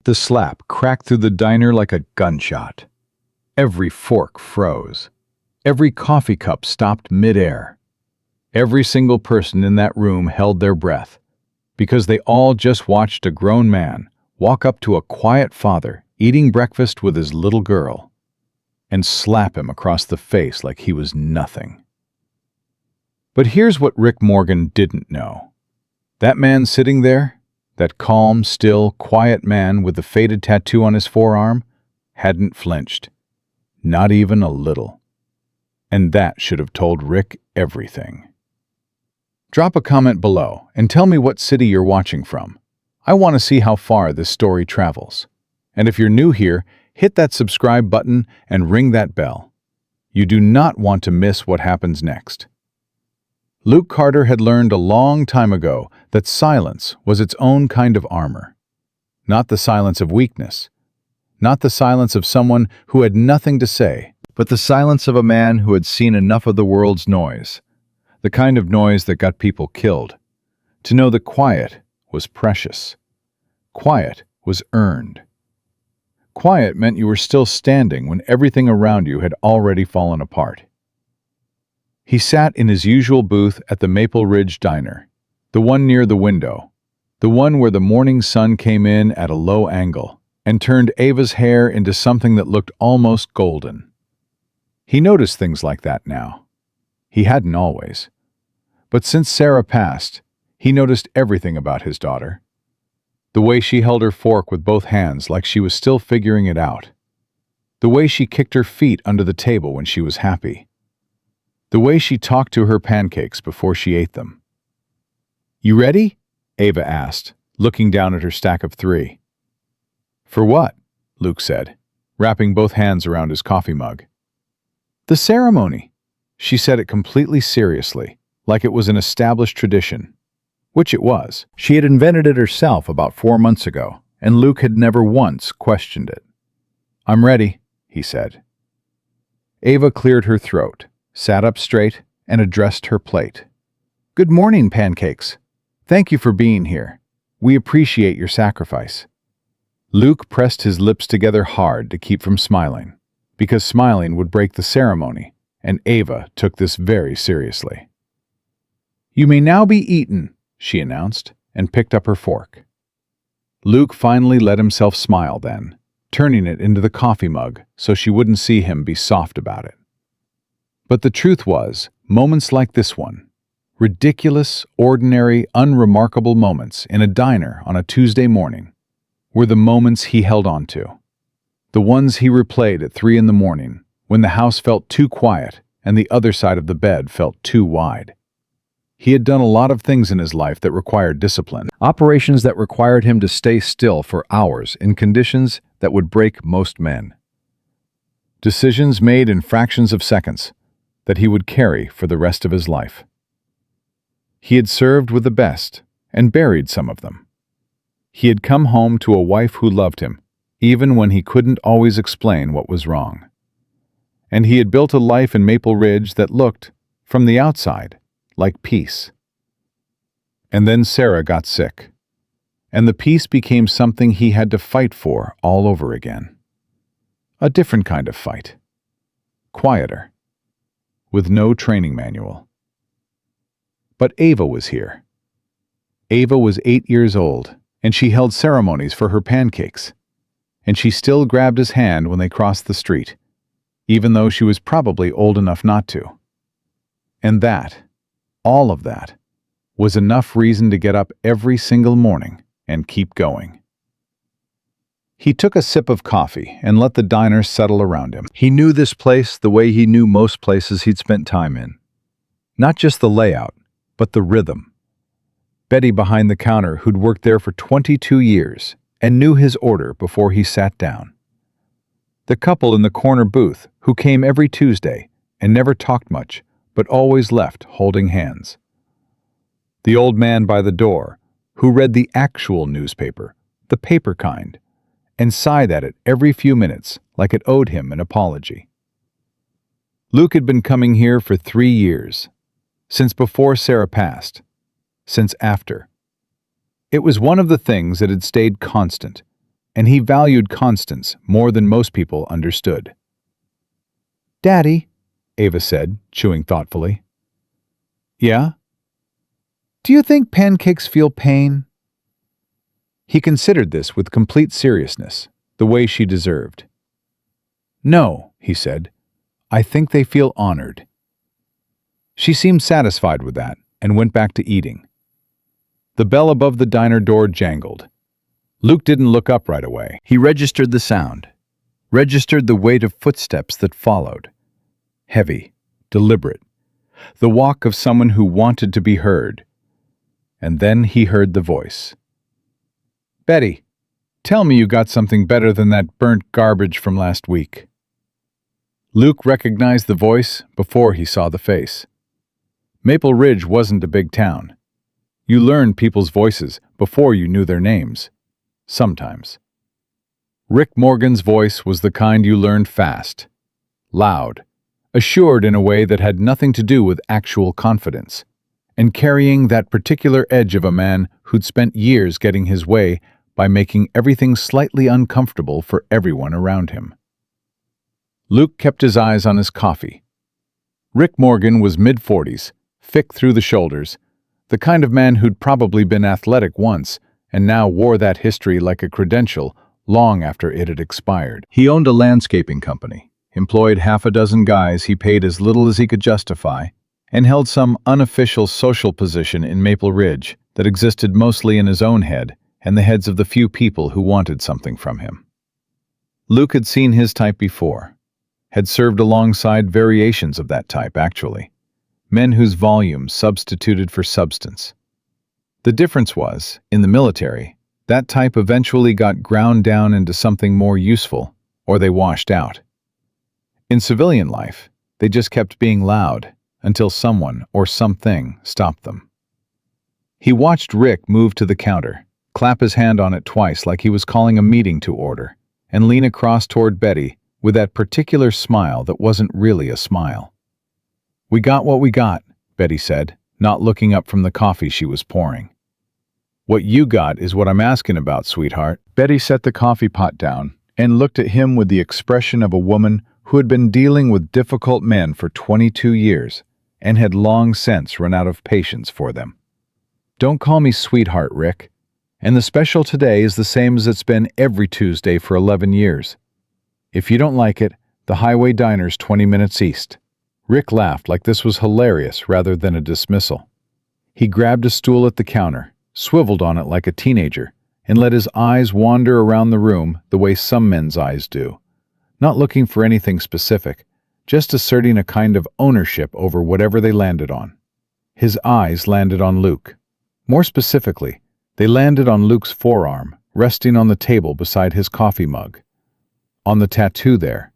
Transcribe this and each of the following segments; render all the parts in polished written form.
The slap cracked through the diner like a gunshot. Every fork froze. Every coffee cup stopped mid-air. Every single person in that room held their breath, because they all just watched a grown man walk up to a quiet father eating breakfast with his little girl and slap him across the face like he was nothing. But here's what Rick Morgan didn't know. That man sitting there, that calm, still, quiet man with the faded tattoo on his forearm, hadn't flinched. Not even a little. And that should have told Rick everything. Drop a comment below and tell me what city you're watching from. I want to see how far this story travels. And if you're new here, hit that subscribe button and ring that bell. You do not want to miss what happens next. Luke Carter had learned a long time ago that silence was its own kind of armor. Not the silence of weakness. Not the silence of someone who had nothing to say, but the silence of a man who had seen enough of the world's noise. The kind of noise that got people killed. To know that quiet was precious. Quiet was earned. Quiet meant you were still standing when everything around you had already fallen apart. He sat in his usual booth at the Maple Ridge Diner, the one near the window, the one where the morning sun came in at a low angle and turned Ava's hair into something that looked almost golden. He noticed things like that now. He hadn't always. But since Sarah passed, he noticed everything about his daughter. The way she held her fork with both hands like she was still figuring it out. The way she kicked her feet under the table when she was happy. The way she talked to her pancakes before she ate them. "You ready?" Ava asked, looking down at her stack of 3. "For what?" Luke said, wrapping both hands around his coffee mug. "The ceremony." She said it completely seriously, like it was an established tradition. Which it was. She had invented it herself about 4 months ago, and Luke had never once questioned it. "I'm ready," he said. Ava cleared her throat, sat up straight, and addressed her plate. "Good morning, pancakes. Thank you for being here. We appreciate your sacrifice." Luke pressed his lips together hard to keep from smiling, because smiling would break the ceremony, and Ava took this very seriously. "You may now be eaten," she announced, and picked up her fork. Luke finally let himself smile then, turning it into the coffee mug so she wouldn't see him be soft about it. But the truth was, moments like this one, ridiculous, ordinary, unremarkable moments in a diner on a Tuesday morning, were the moments he held on to. The ones he replayed at 3 in the morning, when the house felt too quiet and the other side of the bed felt too wide. He had done a lot of things in his life that required discipline. Operations that required him to stay still for hours in conditions that would break most men. Decisions made in fractions of seconds that he would carry for the rest of his life. He had served with the best and buried some of them. He had come home to a wife who loved him, even when he couldn't always explain what was wrong. And he had built a life in Maple Ridge that looked, from the outside, like peace. And then Sarah got sick, and the peace became something he had to fight for all over again. A different kind of fight. Quieter. With no training manual. But Ava was here. Ava was 8 years old, and she held ceremonies for her pancakes. And she still grabbed his hand when they crossed the street, even though she was probably old enough not to. And that, all of that, was enough reason to get up every single morning and keep going. He took a sip of coffee and let the diner settle around him. He knew this place the way he knew most places he'd spent time in. Not just the layout, but the rhythm. Betty behind the counter, who'd worked there for 22 years and knew his order before he sat down. The couple in the corner booth, who came every Tuesday and never talked much, but always left holding hands. The old man by the door, who read the actual newspaper, the paper kind, and sighed at it every few minutes like it owed him an apology. Luke had been coming here for 3 years, since before Sarah passed, since after. It was one of the things that had stayed constant, and he valued constants more than most people understood. "Daddy," Ava said, chewing thoughtfully. "Yeah?" "do you think pancakes feel pain?" He considered this with complete seriousness, the way she deserved. "No," he said. "I think they feel honored." She seemed satisfied with that and went back to eating. The bell above the diner door jangled. Luke didn't look up right away. He registered the sound, registered the weight of footsteps that followed. Heavy, deliberate, the walk of someone who wanted to be heard. And then he heard the voice. "Betty, tell me you got something better than that burnt garbage from last week." Luke recognized the voice before he saw the face. Maple Ridge wasn't a big town. You learned people's voices before you knew their names. Sometimes. Rick Morgan's voice was the kind you learned fast. Loud, assured in a way that had nothing to do with actual confidence, and carrying that particular edge of a man who'd spent years getting his way by making everything slightly uncomfortable for everyone around him. Luke kept his eyes on his coffee. Rick Morgan was mid-40s, thick through the shoulders, the kind of man who'd probably been athletic once and now wore that history like a credential long after it had expired. He owned a landscaping company, employed half a dozen guys he paid as little as he could justify, and held some unofficial social position in Maple Ridge that existed mostly in his own head and the heads of the few people who wanted something from him. Luke had seen his type before, had served alongside variations of that type, actually. Men whose volume substituted for substance. The difference was, in the military, that type eventually got ground down into something more useful, or they washed out. In civilian life, they just kept being loud until someone or something stopped them. He watched Rick move to the counter, clap his hand on it twice like he was calling a meeting to order, and lean across toward Betty with that particular smile that wasn't really a smile. "We got what we got," Betty said, not looking up from the coffee she was pouring. "What you got is what I'm asking about, sweetheart." Betty set the coffee pot down and looked at him with the expression of a woman who had been dealing with difficult men for 22 years and had long since run out of patience for them. "Don't call me sweetheart, Rick. And the special today is the same as it's been every Tuesday for 11 years. If you don't like it, the Highway Diner's 20 minutes east." Rick laughed like this was hilarious rather than a dismissal. He grabbed a stool at the counter, swiveled on it like a teenager, and let his eyes wander around the room the way some men's eyes do, not looking for anything specific, just asserting a kind of ownership over whatever they landed on. His eyes landed on Luke. More specifically, they landed on Luke's forearm, resting on the table beside his coffee mug. On the tattoo there.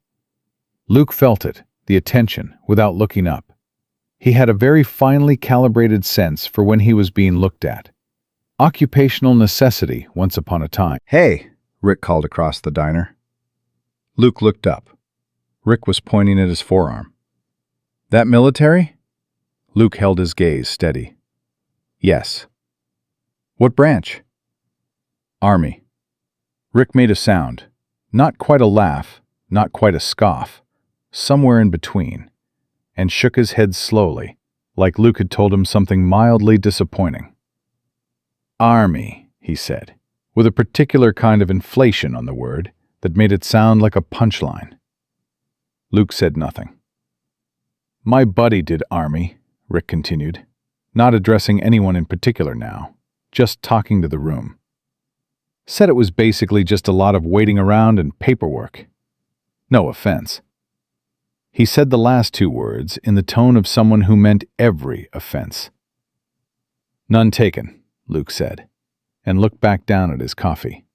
Luke felt it, the attention, without looking up. He had a very finely calibrated sense for when he was being looked at. Occupational necessity once upon a time. "Hey," Rick called across the diner. Luke looked up. Rick was pointing at his forearm. "That military?" Luke held his gaze steady. "Yes." "What branch?" "Army." Rick made a sound. Not quite a laugh, not quite a scoff. Somewhere in between, and shook his head slowly, like Luke had told him something mildly disappointing. "Army," he said, with a particular kind of inflation on the word that made it sound like a punchline. Luke said nothing. "My buddy did Army," Rick continued, not addressing anyone in particular now, just talking to the room. "Said it was basically just a lot of waiting around and paperwork. No offense." He said the last two words in the tone of someone who meant every offense. "None taken," Luke said, and looked back down at his coffee.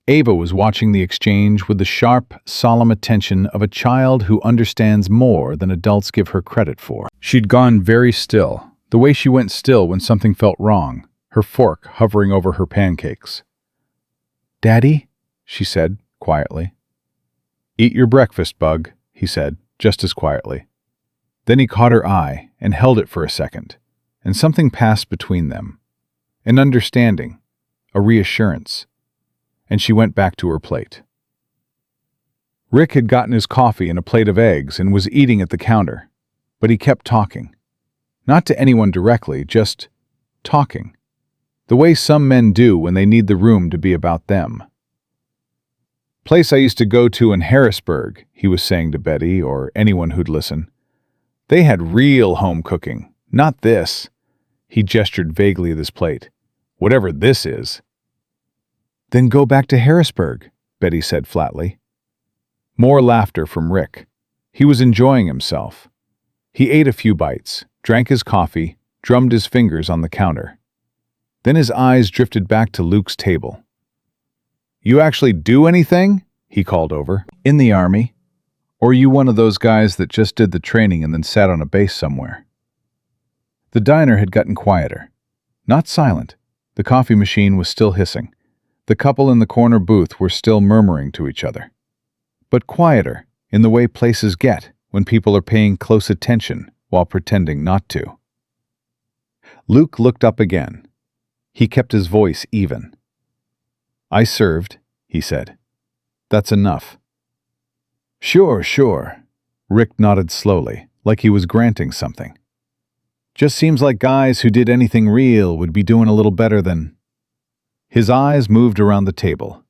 Ava was watching the exchange with the sharp, solemn attention of a child who understands more than adults give her credit for. She'd gone very still, the way she went still when something felt wrong, her fork hovering over her pancakes. "Daddy?" she said, quietly. "Eat your breakfast, Bug," he said, just as quietly. Then he caught her eye and held it for a second, and something passed between them. An understanding, a reassurance. and she went back to her plate. Rick had gotten his coffee and a plate of eggs and was eating at the counter, but he kept talking. Not to anyone directly, just talking. The way some men do when they need the room to be about them. "Place I used to go to in Harrisburg," he was saying to Betty or anyone who'd listen. "They had real home cooking, not this." He gestured vaguely at his plate. "Whatever this is." "Then go back to Harrisburg," Betty said flatly. More laughter from Rick. He was enjoying himself. He ate a few bites, drank his coffee, drummed his fingers on the counter. Then his eyes drifted back to Luke's table. "You actually do anything?" he called over. "In the Army? Or are you one of those guys that just did the training and then sat on a base somewhere?" The diner had gotten quieter. Not silent. The coffee machine was still hissing. The couple in the corner booth were still murmuring to each other. But quieter, in the way places get when people are paying close attention while pretending not to. Luke looked up again. He kept his voice even. "I served," he said. "That's enough." Sure. Rick nodded slowly, like he was granting something. "Just seems like guys who did anything real would be doing a little better than—" His eyes moved around the table,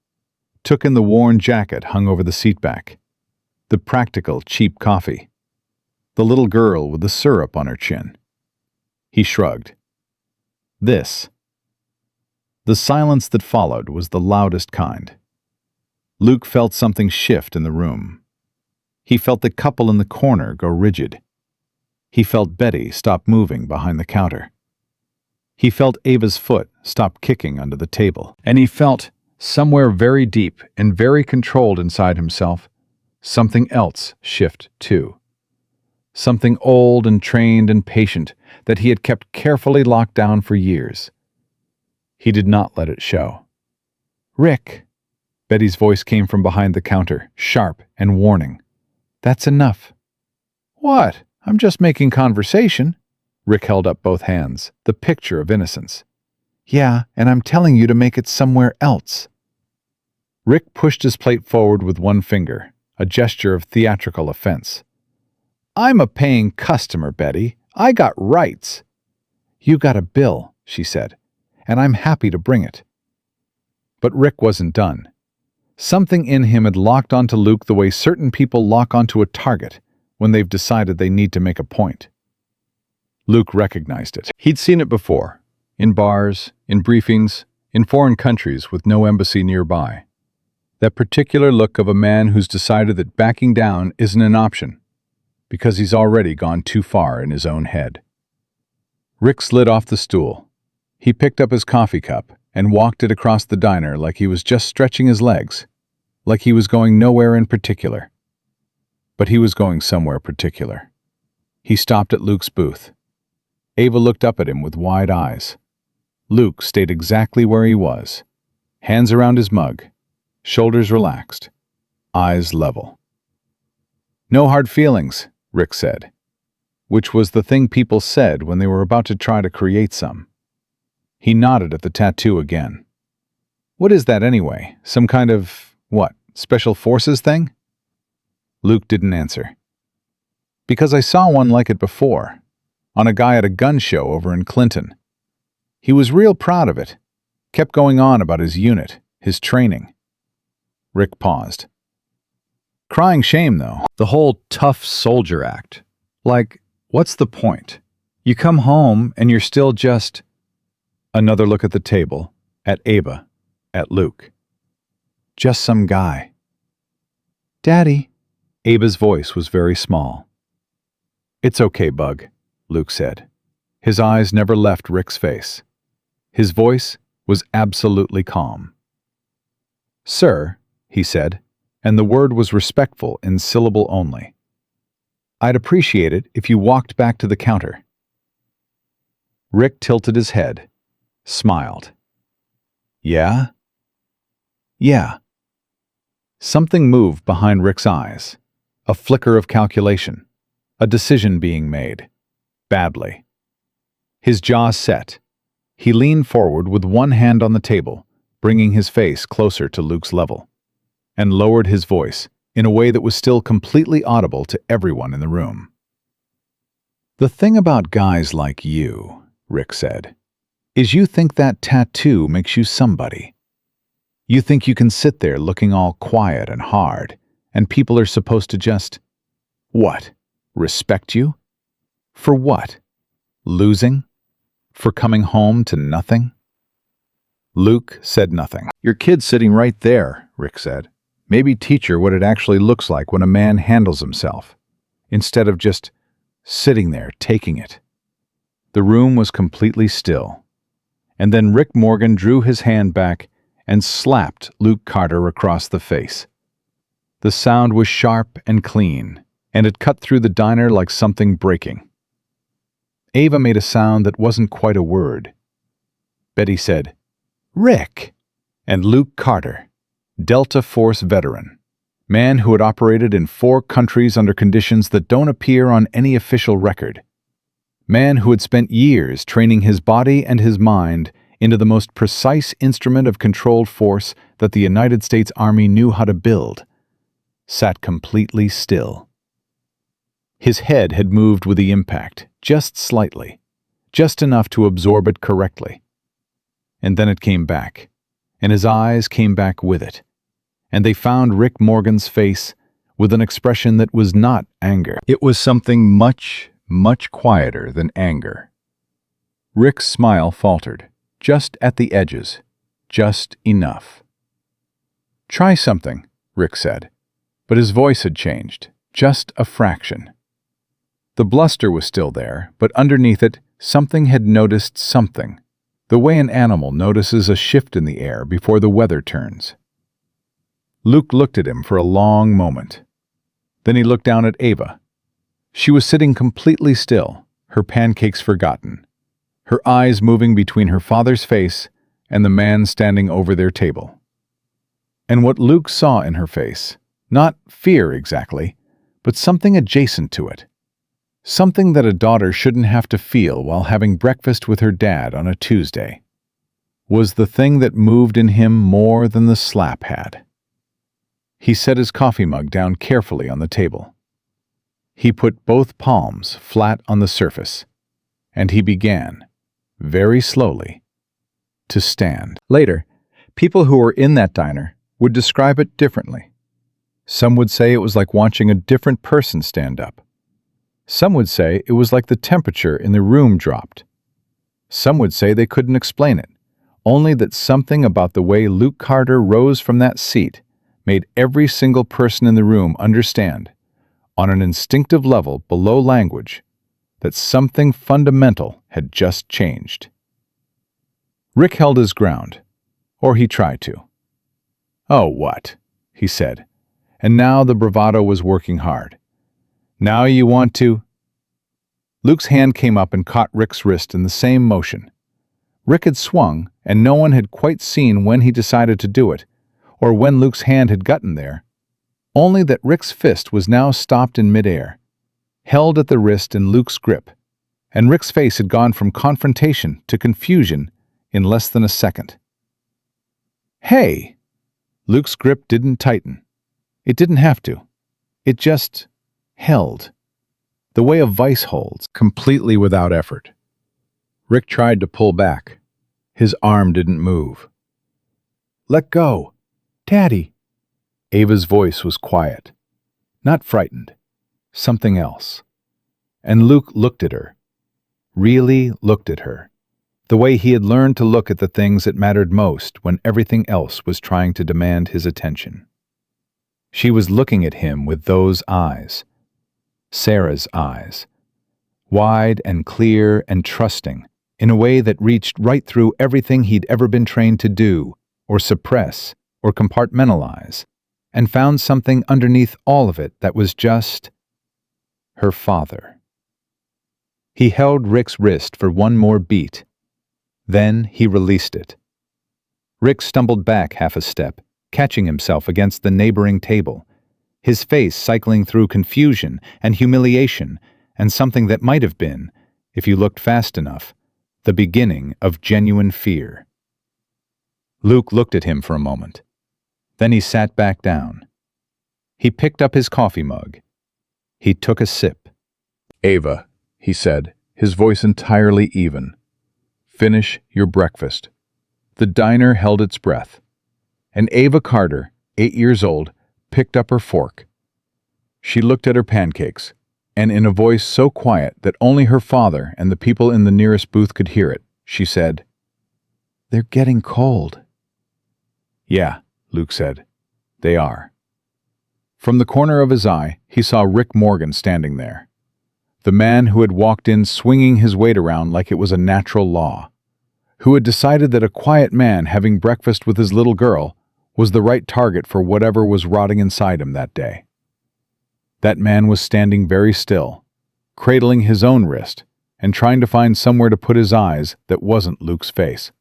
took in the worn jacket hung over the seat back, the practical, cheap coffee, the little girl with the syrup on her chin. He shrugged. This. The silence that followed was the loudest kind. Luke felt something shift in the room. He felt the couple in the corner go rigid. He felt Betty stop moving behind the counter. He felt Ava's foot stop kicking under the table. And he felt, somewhere very deep and very controlled inside himself, something else shift too. Something old and trained and patient that he had kept carefully locked down for years. He did not let it show. "Rick," Betty's voice came from behind the counter, sharp and warning. "That's enough." "What? I'm just making conversation." Rick held up both hands, the picture of innocence. "Yeah, and I'm telling you to make it somewhere else." Rick pushed his plate forward with one finger, a gesture of theatrical offense. "I'm a paying customer, Betty. I got rights." "You got a bill," she said, "and I'm happy to bring it." But Rick wasn't done. Something in him had locked onto Luke the way certain people lock onto a target when they've decided they need to make a point. Luke recognized it. He'd seen it before, in bars, in briefings, in foreign countries with no embassy nearby. That particular look of a man who's decided that backing down isn't an option, because he's already gone too far in his own head. Rick slid off the stool. He picked up his coffee cup and walked it across the diner like he was just stretching his legs, like he was going nowhere in particular. But he was going somewhere particular. He stopped at Luke's booth. Ava looked up at him with wide eyes. Luke stayed exactly where he was, hands around his mug, shoulders relaxed, eyes level. "No hard feelings," Rick said, which was the thing people said when they were about to try to create some. He nodded at the tattoo again. "What is that anyway? Some kind of, special forces thing?" Luke didn't answer. "Because I saw one like it before, on a guy at a gun show over in Clinton. He was real proud of it, kept going on about his unit, his training." Rick paused. "Crying shame, though. The whole tough soldier act. Like, what's the point? You come home and you're still just—" Another look at the table, at Ava, at Luke. "Just some guy." "Daddy." Ava's voice was very small. "It's okay, Bug," Luke said. His eyes never left Rick's face. His voice was absolutely calm. "Sir," he said, and the word was respectful in syllable only. "I'd appreciate it if you walked back to the counter." Rick tilted his head, smiled. "Yeah?" "Yeah." Something moved behind Rick's eyes, a flicker of calculation, a decision being made, badly. His jaw set. He leaned forward with one hand on the table, bringing his face closer to Luke's level, and lowered his voice in a way that was still completely audible to everyone in the room. "The thing about guys like you," Rick said, "is you think that tattoo makes you somebody. You think you can sit there looking all quiet and hard, and people are supposed to just, what, respect you? For what? Losing? For coming home to nothing?" Luke said nothing. "Your kid's sitting right there," Rick said. "Maybe teach her what it actually looks like when a man handles himself, instead of just sitting there taking it." The room was completely still, and then Rick Morgan drew his hand back and slapped Luke Carter across the face. The sound was sharp and clean, and it cut through the diner like something breaking. Ava made a sound that wasn't quite a word. Betty said, "Rick!" And Luke Carter, Delta Force veteran, man who had operated in 4 countries under conditions that don't appear on any official record, man who had spent years training his body and his mind into the most precise instrument of controlled force that the United States Army knew how to build, sat completely still. His head had moved with the impact, just slightly, just enough to absorb it correctly. And then it came back, and his eyes came back with it, and they found Rick Morgan's face with an expression that was not anger. It was something much, much quieter than anger. Rick's smile faltered, just at the edges, just enough. "Try something," Rick said, but his voice had changed, just a fraction. The bluster was still there, but underneath it, something had noticed something, the way an animal notices a shift in the air before the weather turns. Luke looked at him for a long moment. Then he looked down at Ava. She was sitting completely still, her pancakes forgotten, her eyes moving between her father's face and the man standing over their table. And what Luke saw in her face, not fear exactly, but something adjacent to it, something that a daughter shouldn't have to feel while having breakfast with her dad on a Tuesday, was the thing that moved in him more than the slap had. He set his coffee mug down carefully on the table. He put both palms flat on the surface, and he began, very slowly, to stand. Later, people who were in that diner would describe it differently. Some would say it was like watching a different person stand up. Some would say it was like the temperature in the room dropped. Some would say they couldn't explain it, only that something about the way Luke Carter rose from that seat made every single person in the room understand, on an instinctive level below language, that something fundamental had just changed. Rick held his ground, or he tried to. "Oh, what?" he said, and now the bravado was working hard. "Now you want to—" Luke's hand came up and caught Rick's wrist in the same motion. Rick had swung, and no one had quite seen when he decided to do it, or when Luke's hand had gotten there, only that Rick's fist was now stopped in midair, held at the wrist in Luke's grip, and Rick's face had gone from confrontation to confusion in less than a second. "Hey!" Luke's grip didn't tighten. It didn't have to. It just held, the way a vice holds, completely without effort. Rick tried to pull back. His arm didn't move. "Let go! Daddy!" Ava's voice was quiet, not frightened, something else. And Luke looked at her, really looked at her, the way he had learned to look at the things that mattered most when everything else was trying to demand his attention. She was looking at him with those eyes, Sarah's eyes, wide and clear and trusting, in a way that reached right through everything he'd ever been trained to do, or suppress, or compartmentalize, and found something underneath all of it that was just her father. He held Rick's wrist for one more beat. Then he released it. Rick stumbled back half a step, catching himself against the neighboring table, his face cycling through confusion and humiliation and something that might have been, if you looked fast enough, the beginning of genuine fear. Luke looked at him for a moment. Then he sat back down. He picked up his coffee mug. He took a sip. "Ava," he said, his voice entirely even. "Finish your breakfast." The diner held its breath. And Ava Carter, 8 years old, picked up her fork. She looked at her pancakes, and in a voice so quiet that only her father and the people in the nearest booth could hear it, she said, "They're getting cold." "Yeah," Luke said, "they are." From the corner of his eye, he saw Rick Morgan standing there. The man who had walked in swinging his weight around like it was a natural law. Who had decided that a quiet man having breakfast with his little girl was the right target for whatever was rotting inside him that day. That man was standing very still, cradling his own wrist and trying to find somewhere to put his eyes that wasn't Luke's face.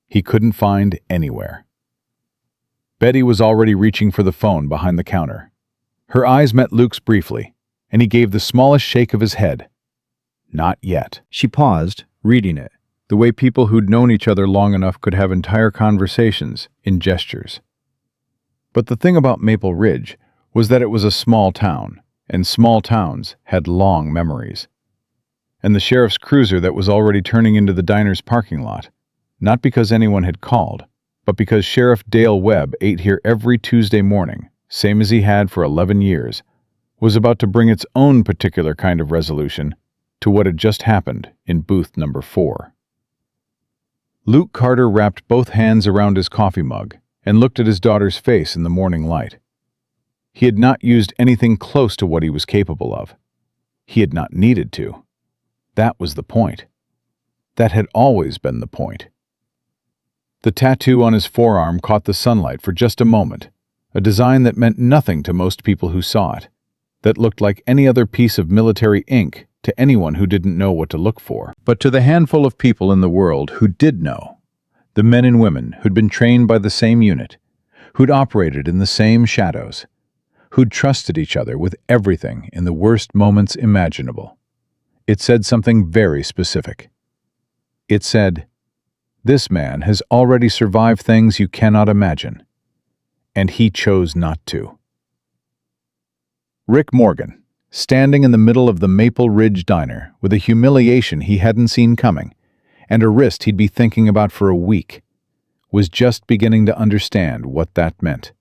He couldn't find anywhere. Betty was already reaching for the phone behind the counter. Her eyes met Luke's briefly, and he gave the smallest shake of his head. Not yet. She paused, reading it, the way people who'd known each other long enough could have entire conversations in gestures. But the thing about Maple Ridge was that it was a small town, and small towns had long memories. And the sheriff's cruiser that was already turning into the diner's parking lot, not because anyone had called, but because Sheriff Dale Webb ate here every Tuesday morning, same as he had for 11 years, was about to bring its own particular kind of resolution to what had just happened in booth number 4. Luke Carter wrapped both hands around his coffee mug and looked at his daughter's face in the morning light. He had not used anything close to what he was capable of. He had not needed to. That was the point. That had always been the point. The tattoo on his forearm caught the sunlight for just a moment, a design that meant nothing to most people who saw it, that looked like any other piece of military ink to anyone who didn't know what to look for. But to the handful of people in the world who did know, the men and women who'd been trained by the same unit, who'd operated in the same shadows, who'd trusted each other with everything in the worst moments imaginable, it said something very specific. It said, "This man has already survived things you cannot imagine, and he chose not to." Rick Morgan, standing in the middle of the Maple Ridge Diner with a humiliation he hadn't seen coming and a wrist he'd be thinking about for a week, was just beginning to understand what that meant.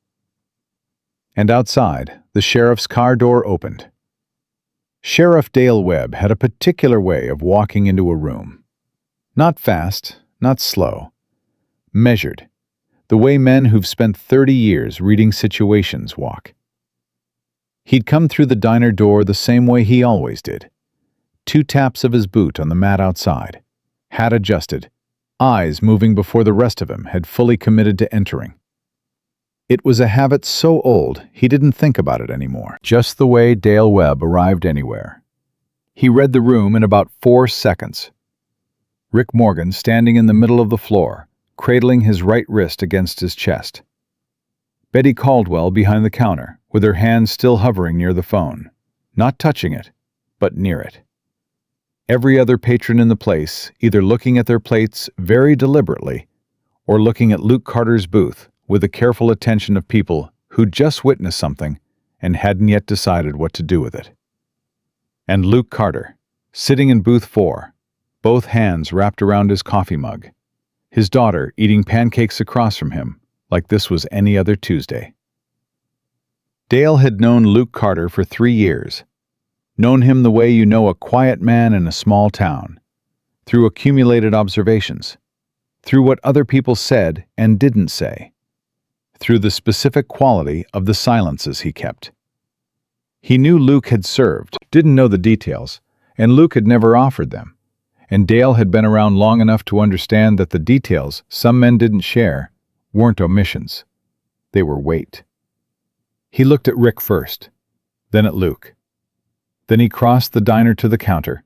And outside, the sheriff's car door opened. Sheriff Dale Webb had a particular way of walking into a room. Not fast, not slow. Measured, the way men who've spent 30 years reading situations walk. He'd come through the diner door the same way he always did. 2 taps of his boot on the mat outside, hat adjusted, eyes moving before the rest of him had fully committed to entering. It was a habit so old he didn't think about it anymore. Just the way Dale Webb arrived anywhere. He read the room in about 4 seconds. Rick Morgan standing in the middle of the floor, cradling his right wrist against his chest. Betty Caldwell behind the counter, with her hand still hovering near the phone, not touching it, but near it. Every other patron in the place either looking at their plates very deliberately or looking at Luke Carter's booth with the careful attention of people who'd just witnessed something and hadn't yet decided what to do with it. And Luke Carter, sitting in booth 4, both hands wrapped around his coffee mug, his daughter eating pancakes across from him like this was any other Tuesday. Dale had known Luke Carter for 3 years, known him the way you know a quiet man in a small town, through accumulated observations, through what other people said and didn't say, through the specific quality of the silences he kept. He knew Luke had served, didn't know the details, and Luke had never offered them, and Dale had been around long enough to understand that the details some men didn't share weren't omissions. They were weight. He looked at Rick first, then at Luke. Then he crossed the diner to the counter,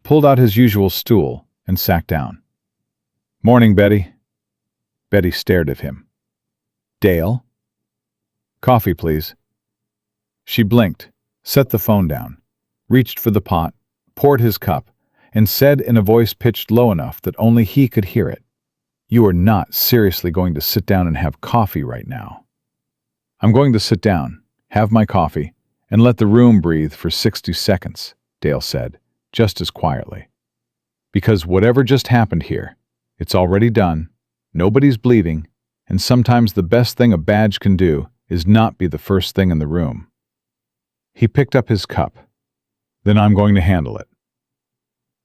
pulled out his usual stool, and sat down. "Morning, Betty." Betty stared at him. "Dale?" "Coffee, please." She blinked, set the phone down, reached for the pot, poured his cup, and said in a voice pitched low enough that only he could hear it, You are not seriously going to sit down and have coffee right now. I'm going to sit down, have my coffee, and let the room breathe for 60 seconds, Dale said, just as quietly. Because whatever just happened here, it's already done, nobody's bleeding, and sometimes the best thing a badge can do is not be the first thing in the room. He picked up his cup. Then I'm going to handle it.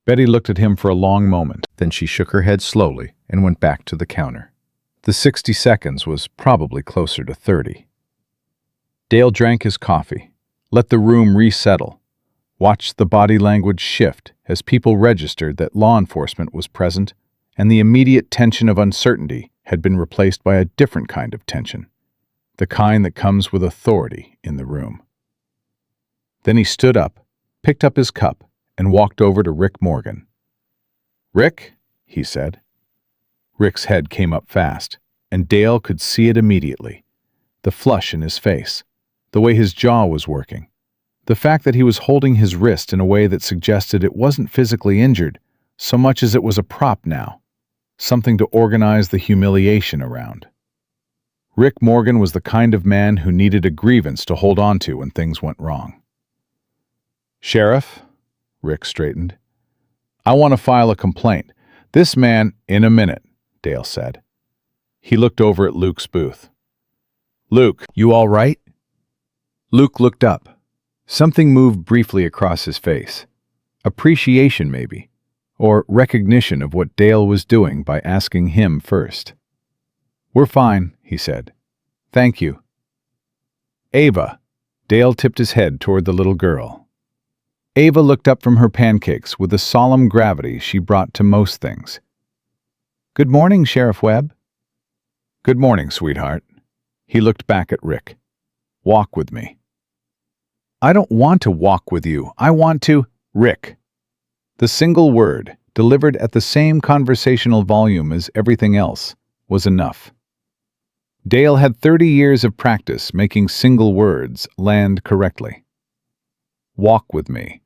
Betty looked at him for a long moment. Then she shook her head slowly and went back to the counter. The 60 seconds was probably closer to 30. Dale drank his coffee, let the room resettle, watched the body language shift as people registered that law enforcement was present, and the immediate tension of uncertainty had been replaced by a different kind of tension, the kind that comes with authority in the room. Then he stood up, picked up his cup, and walked over to Rick Morgan. "Rick," he said. Rick's head came up fast, and Dale could see it immediately. The flush in his face, the way his jaw was working, the fact that he was holding his wrist in a way that suggested it wasn't physically injured so much as it was a prop now, something to organize the humiliation around. Rick Morgan was the kind of man who needed a grievance to hold on to when things went wrong. "Sheriff," Rick straightened, "I want to file a complaint. This man—" "In a minute," Dale said. He looked over at Luke's booth. "Luke, you all right?" Luke looked up. Something moved briefly across his face. Appreciation, maybe, or recognition of what Dale was doing by asking him first. "We're fine," he said. "Thank you." "Ava." Dale tipped his head toward the little girl. Ava looked up from her pancakes with the solemn gravity she brought to most things. "Good morning, Sheriff Webb." "Good morning, sweetheart." He looked back at Rick. "Walk with me." "I don't want to walk with you. I want to—" "Rick." The single word, delivered at the same conversational volume as everything else, was enough. Dale had 30 years of practice making single words land correctly. "Walk with me."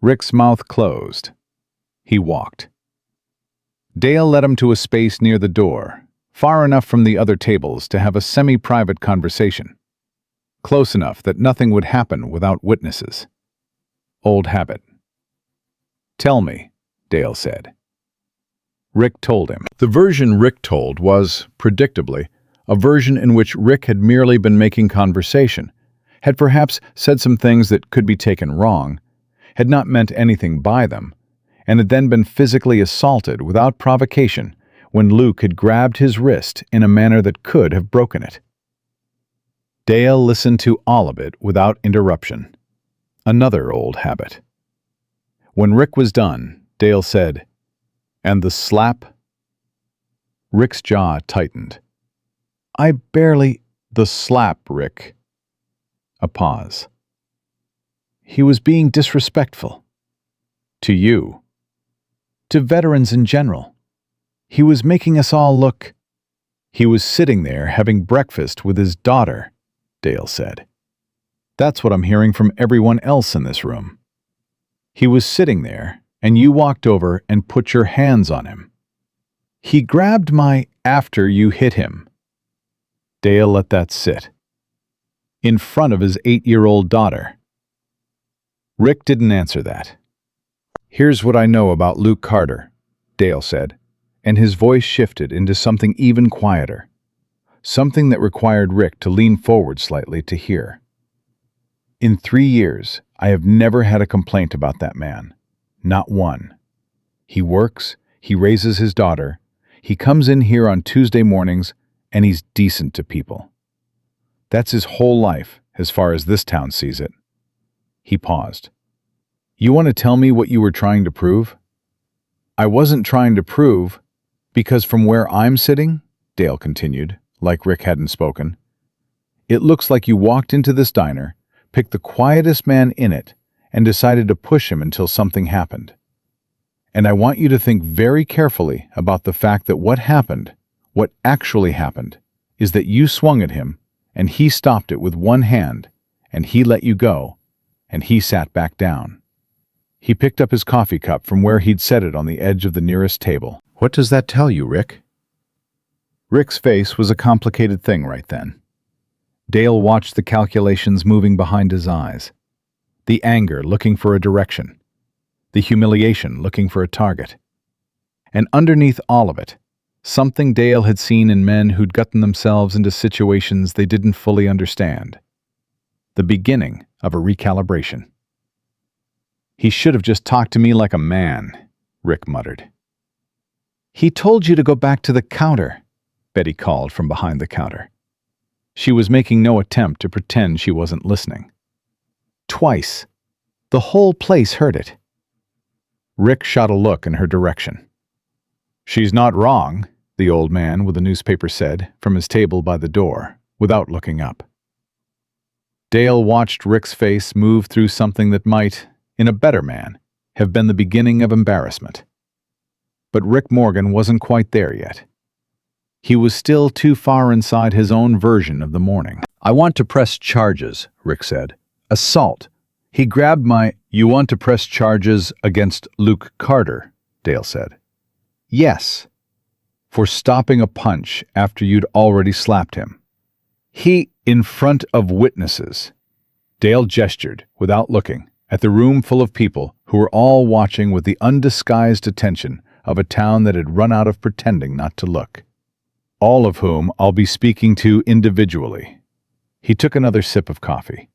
Rick's mouth closed. He walked. Dale led him to a space near the door, far enough from the other tables to have a semi-private conversation. Close enough that nothing would happen without witnesses. Old habit. "Tell me," Dale said. Rick told him. The version Rick told was, predictably, a version in which Rick had merely been making conversation, had perhaps said some things that could be taken wrong, had not meant anything by them, and had then been physically assaulted without provocation when Luke had grabbed his wrist in a manner that could have broken it. Dale listened to all of it without interruption. Another old habit. When Rick was done, Dale said, "And the slap?" Rick's jaw tightened. The slap, Rick." A pause. "He was being disrespectful." "To you?" "To veterans in general. He was making us all look—" "He was sitting there having breakfast with his daughter," Dale said. "That's what I'm hearing from everyone else in this room. He was sitting there, and you walked over and put your hands on him. He grabbed my— after you hit him." Dale let that sit. In front of his 8-year-old daughter. Rick didn't answer that. "Here's what I know about Luke Carter," Dale said, and his voice shifted into something even quieter, something that required Rick to lean forward slightly to hear. "In 3 years, I have never had a complaint about that man. Not one. He works, he raises his daughter, he comes in here on Tuesday mornings, and he's decent to people. That's his whole life, as far as this town sees it." He paused. "You want to tell me what you were trying to prove?" "I wasn't trying to prove, because from where I'm sitting," Dale continued, like Rick hadn't spoken, "it looks like you walked into this diner, picked the quietest man in it, and decided to push him until something happened. And I want you to think very carefully about the fact that what happened, what actually happened, is that you swung at him, and he stopped it with one hand, and he let you go, and he sat back down." He picked up his coffee cup from where he'd set it on the edge of the nearest table. What does that tell you, Rick? Rick's face was a complicated thing right then. Dale watched the calculations moving behind his eyes. The anger looking for a direction. The humiliation looking for a target. And underneath all of it, something Dale had seen in men who'd gotten themselves into situations they didn't fully understand. The beginning of a recalibration. "He should have just talked to me like a man," Rick muttered. "He told you to go back to the counter," Betty called from behind the counter. She was making no attempt to pretend she wasn't listening. Twice. The whole place heard it. Rick shot a look in her direction. "She's not wrong," the old man with the newspaper said from his table by the door, without looking up. Dale watched Rick's face move through something that might, in a better man, have been the beginning of embarrassment. But Rick Morgan wasn't quite there yet. He was still too far inside his own version of the morning. "I want to press charges," Rick said. "Assault." He grabbed my— "You want to press charges against Luke Carter," Dale said. "Yes. For stopping a punch after you'd already slapped him. In front of witnesses." Dale gestured, without looking, at the room full of people who were all watching with the undisguised attention of a town that had run out of pretending not to look. "All of whom I'll be speaking to individually." He took another sip of coffee.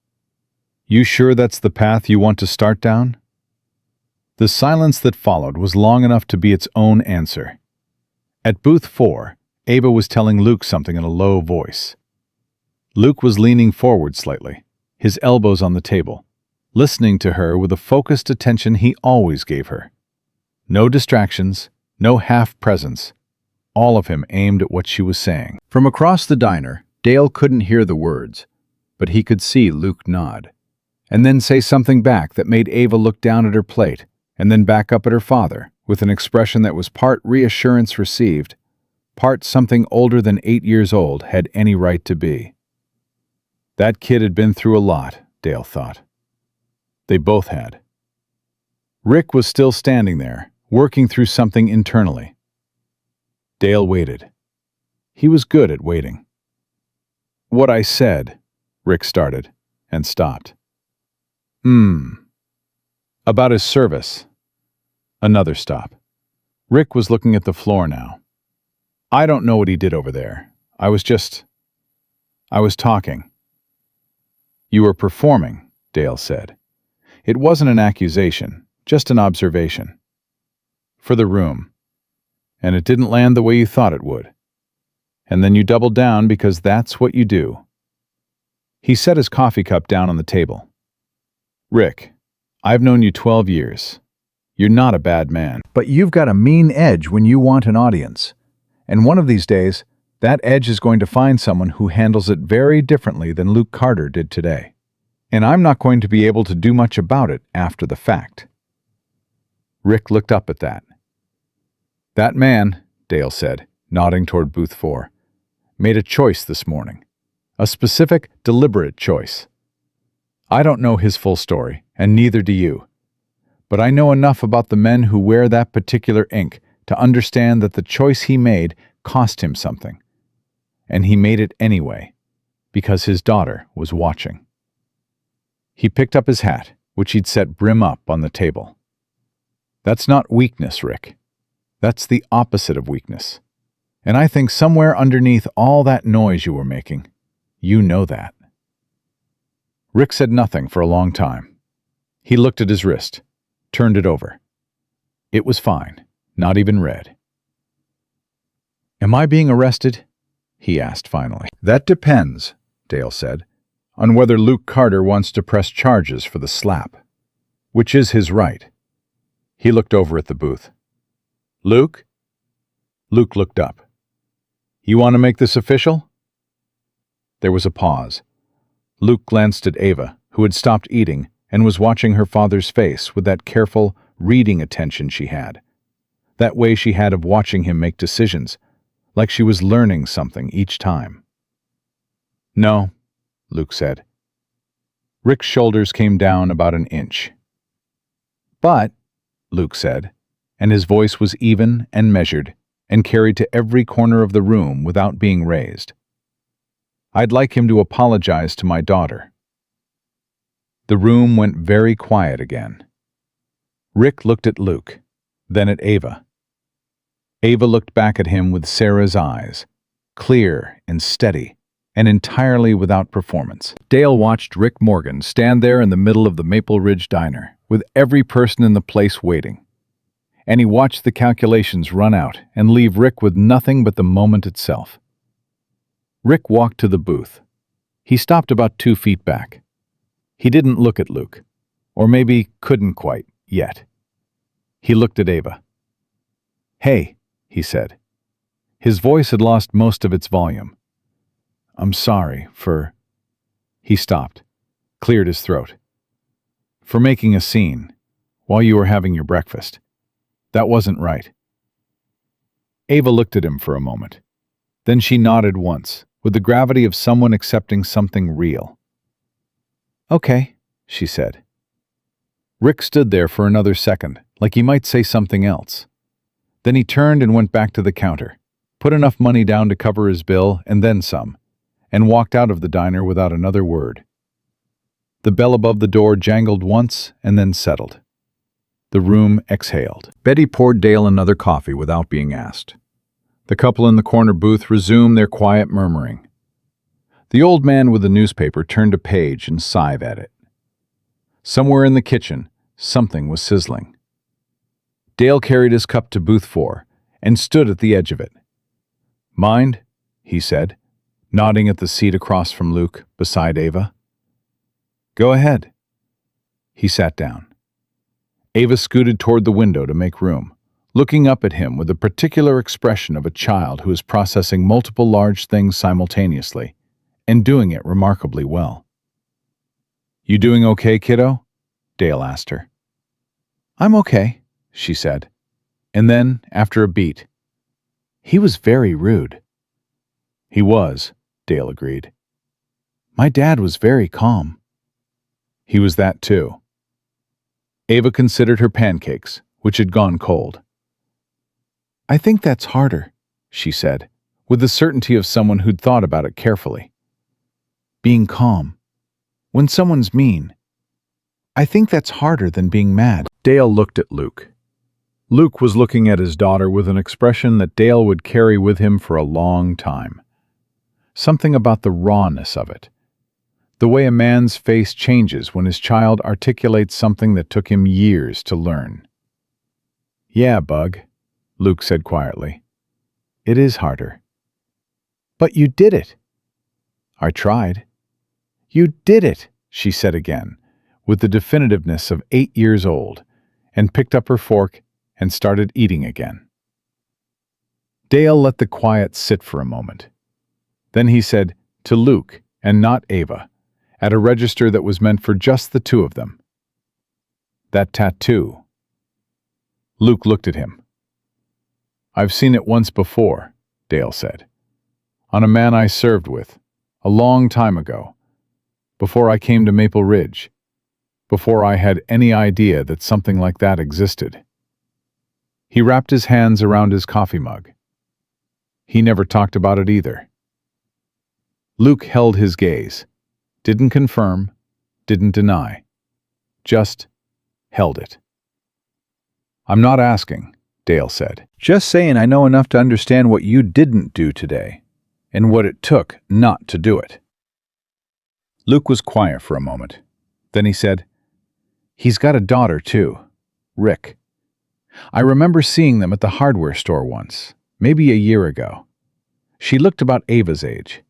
"You sure that's the path you want to start down?" The silence that followed was long enough to be its own answer. At booth 4, Ava was telling Luke something in a low voice. Luke was leaning forward slightly, his elbows on the table, listening to her with the focused attention he always gave her. No distractions, no half-presence, all of him aimed at what she was saying. From across the diner, Dale couldn't hear the words, but he could see Luke nod, and then say something back that made Ava look down at her plate, and then back up at her father, with an expression that was part reassurance received, part something older than 8 years old had any right to be. That kid had been through a lot, Dale thought. They both had. Rick was still standing there, working through something internally. Dale waited. He was good at waiting. "What I said," Rick started, and stopped. About his service." Another stop. Rick was looking at the floor now. "I don't know what he did over there. I was talking." "You were performing," Dale said. It wasn't an accusation, just an observation. "For the room. And it didn't land the way you thought it would. And then you doubled down because that's what you do." He set his coffee cup down on the table. "Rick, I've known you 12 years. You're not a bad man. But you've got a mean edge when you want an audience. And one of these days, that edge is going to find someone who handles it very differently than Luke Carter did today. And I'm not going to be able to do much about it after the fact." Rick looked up at that. "That man," Dale said, nodding toward booth 4, "made a choice this morning. A specific, deliberate choice. I don't know his full story, and neither do you. But I know enough about the men who wear that particular ink to understand that the choice he made cost him something. And he made it anyway, because his daughter was watching." He picked up his hat, which he'd set brim up on the table. "That's not weakness, Rick. That's the opposite of weakness. And I think somewhere underneath all that noise you were making, you know that." Rick said nothing for a long time. He looked at his wrist, turned it over. It was fine, not even red. "Am I being arrested?" he asked finally. "That depends," Dale said, "on whether Luke Carter wants to press charges for the slap, which is his right." He looked over at the booth. "Luke?" Luke looked up. "You want to make this official?" There was a pause. Luke glanced at Ava, who had stopped eating and was watching her father's face with that careful, reading attention she had. That way she had of watching him make decisions, like she was learning something each time. "No," Luke said. Rick's shoulders came down about an inch. "But," Luke said, and his voice was even and measured, and carried to every corner of the room without being raised. "I'd like him to apologize to my daughter." The room went very quiet again. Rick looked at Luke, then at Ava. Ava looked back at him with Sarah's eyes, clear and steady, and entirely without performance. Dale watched Rick Morgan stand there in the middle of the Maple Ridge Diner, with every person in the place waiting. And he watched the calculations run out and leave Rick with nothing but the moment itself. Rick walked to the booth. He stopped about 2 feet back. He didn't look at Luke, or maybe couldn't quite, yet. He looked at Ava. "Hey," he said. His voice had lost most of its volume. "I'm sorry for—" He stopped, cleared his throat. "For making a scene, while you were having your breakfast. That wasn't right." Ava looked at him for a moment. Then she nodded once, with the gravity of someone accepting something real. "Okay," she said. Rick stood there for another second, like he might say something else. Then he turned and went back to the counter, put enough money down to cover his bill and then some, and walked out of the diner without another word. The bell above the door jangled once and then settled. The room exhaled. Betty poured Dale another coffee without being asked. The couple in the corner booth resumed their quiet murmuring. The old man with the newspaper turned a page and sighed at it. Somewhere in the kitchen, something was sizzling. Dale carried his cup to booth 4 and stood at the edge of it. "Mind?" he said, nodding at the seat across from Luke, beside Ava. "Go ahead." He sat down. Ava scooted toward the window to make room, looking up at him with a particular expression of a child who is processing multiple large things simultaneously, and doing it remarkably well. "You doing okay, kiddo?" Dale asked her. "I'm okay," she said. And then, after a beat, "He was very rude." "He was," Dale agreed. "My dad was very calm." "He was that too." Ava considered her pancakes, which had gone cold. "I think that's harder," she said, with the certainty of someone who'd thought about it carefully. "Being calm. When someone's mean. I think that's harder than being mad." Dale looked at Luke. Luke was looking at his daughter with an expression that Dale would carry with him for a long time. Something about the rawness of it. The way a man's face changes when his child articulates something that took him years to learn. "Yeah, Bug," Luke said quietly. "It is harder." "But you did it." "I tried." "You did it," she said again, with the definitiveness of 8 years old, and picked up her fork and started eating again. Dale let the quiet sit for a moment. Then he said, to Luke and not Ava, at a register that was meant for just the two of them, "That tattoo." Luke looked at him. "I've seen it once before," Dale said. "On a man I served with, a long time ago, before I came to Maple Ridge, before I had any idea that something like that existed." He wrapped his hands around his coffee mug. He never talked about it either. Luke held his gaze, didn't confirm, didn't deny, just held it. "I'm not asking," Dale said. "Just saying I know enough to understand what you didn't do today, and what it took not to do it." Luke was quiet for a moment. Then he said, "He's got a daughter, too, Rick. I remember seeing them at the hardware store once, maybe a year ago. She looked about Ava's age."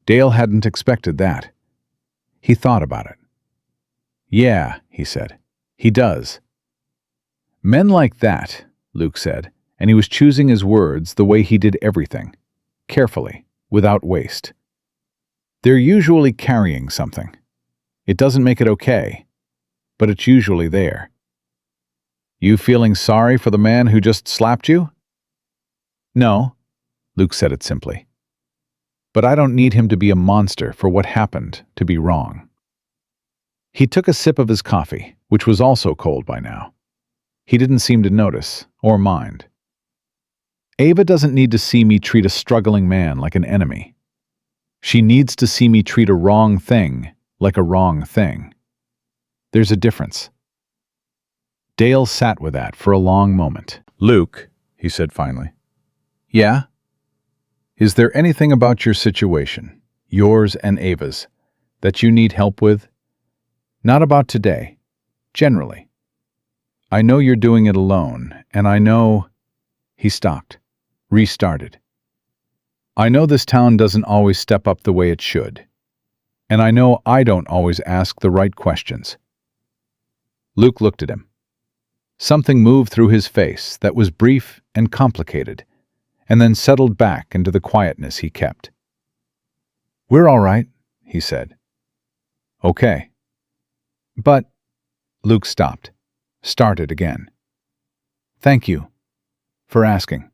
Dale hadn't expected that. He thought about it. "Yeah," he said, "he does." "Men like that," Luke said, and he was choosing his words the way he did everything, carefully, without waste. "They're usually carrying something. It doesn't make it okay, but it's usually there." "You feeling sorry for the man who just slapped you?" "No," Luke said it simply. "But I don't need him to be a monster for what happened to be wrong." He took a sip of his coffee, which was also cold by now. He didn't seem to notice or mind. Ava doesn't need to see me treat a struggling man like an enemy. She needs to see me treat a wrong thing like a wrong thing. There's a difference. Dale sat with that for a long moment. Luke, he said finally. Yeah? Is there anything about your situation, yours and Ava's, that you need help with? Not about today, generally. I know you're doing it alone, and I know... He stopped, restarted. I know this town doesn't always step up the way it should, and I know I don't always ask the right questions. Luke looked at him. Something moved through his face that was brief and complicated, and then settled back into the quietness he kept. We're all right, he said. Okay. But... Luke stopped, started again. Thank you for asking.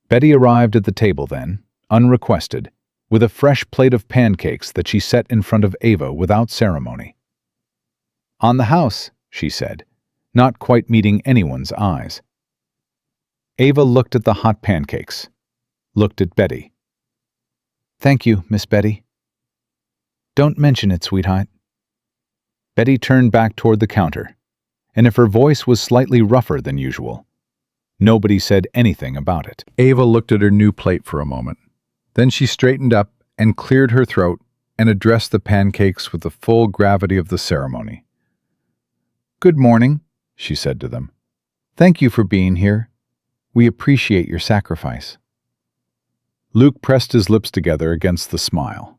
Betty arrived at the table then, unrequested, with a fresh plate of pancakes that she set in front of Ava without ceremony. On the house, she said, not quite meeting anyone's eyes. Ava looked at the hot pancakes, looked at Betty. Thank you, Miss Betty. Don't mention it, sweetheart. Betty turned back toward the counter, and if her voice was slightly rougher than usual, nobody said anything about it. Ava looked at her new plate for a moment. Then she straightened up and cleared her throat and addressed the pancakes with the full gravity of the ceremony. Good morning, she said to them. Thank you for being here. We appreciate your sacrifice. Luke pressed his lips together against the smile.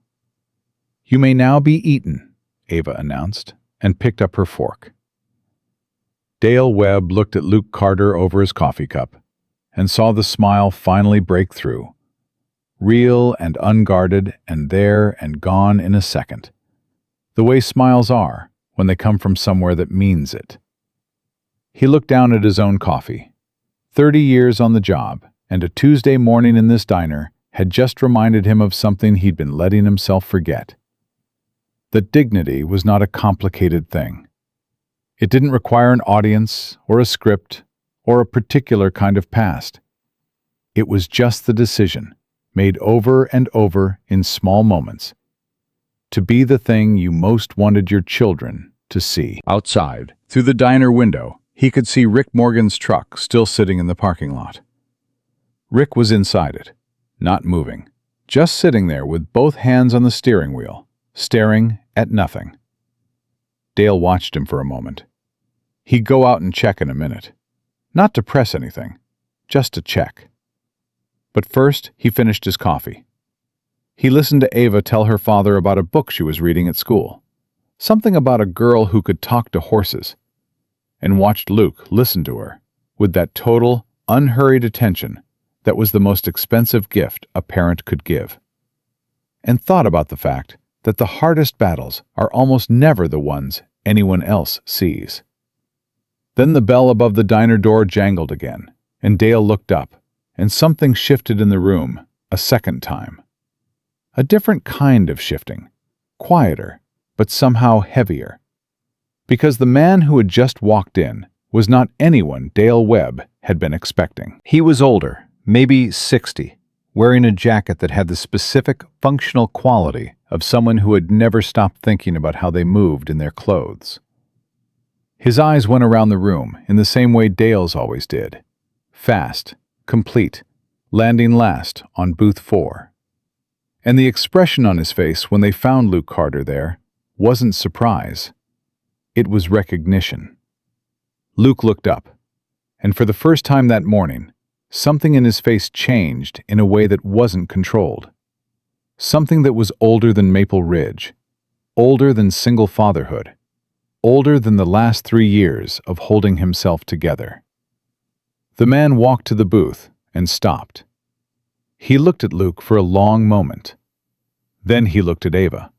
You may now be eaten, Ava announced, and picked up her fork. Dale Webb looked at Luke Carter over his coffee cup and saw the smile finally break through, real and unguarded and there and gone in a second, the way smiles are when they come from somewhere that means it. He looked down at his own coffee. 30 years on the job and a Tuesday morning in this diner had just reminded him of something he'd been letting himself forget. That dignity was not a complicated thing. It didn't require an audience or a script or a particular kind of past. It was just the decision, made over and over in small moments, to be the thing you most wanted your children to see. Outside, through the diner window, he could see Rick Morgan's truck still sitting in the parking lot. Rick was inside it, not moving, just sitting there with both hands on the steering wheel, staring at nothing. Dale watched him for a moment. He'd go out and check in a minute. Not to press anything, just to check. But first, he finished his coffee. He listened to Ava tell her father about a book she was reading at school, something about a girl who could talk to horses, and watched Luke listen to her with that total, unhurried attention that was the most expensive gift a parent could give, and thought about the fact that the hardest battles are almost never the ones anyone else sees. Then the bell above the diner door jangled again, and Dale looked up, and something shifted in the room a second time. A different kind of shifting, quieter, but somehow heavier. Because the man who had just walked in was not anyone Dale Webb had been expecting. He was older, maybe 60, wearing a jacket that had the specific functional quality of someone who had never stopped thinking about how they moved in their clothes. His eyes went around the room in the same way Dale's always did. Fast, complete, landing last on booth 4. And the expression on his face when they found Luke Carter there wasn't surprise. It was recognition. Luke looked up, and for the first time that morning, something in his face changed in a way that wasn't controlled. Something that was older than Maple Ridge, older than single fatherhood, older than the last 3 years of holding himself together. The man walked to the booth and stopped. He looked at Luke for a long moment. Then he looked at Ava.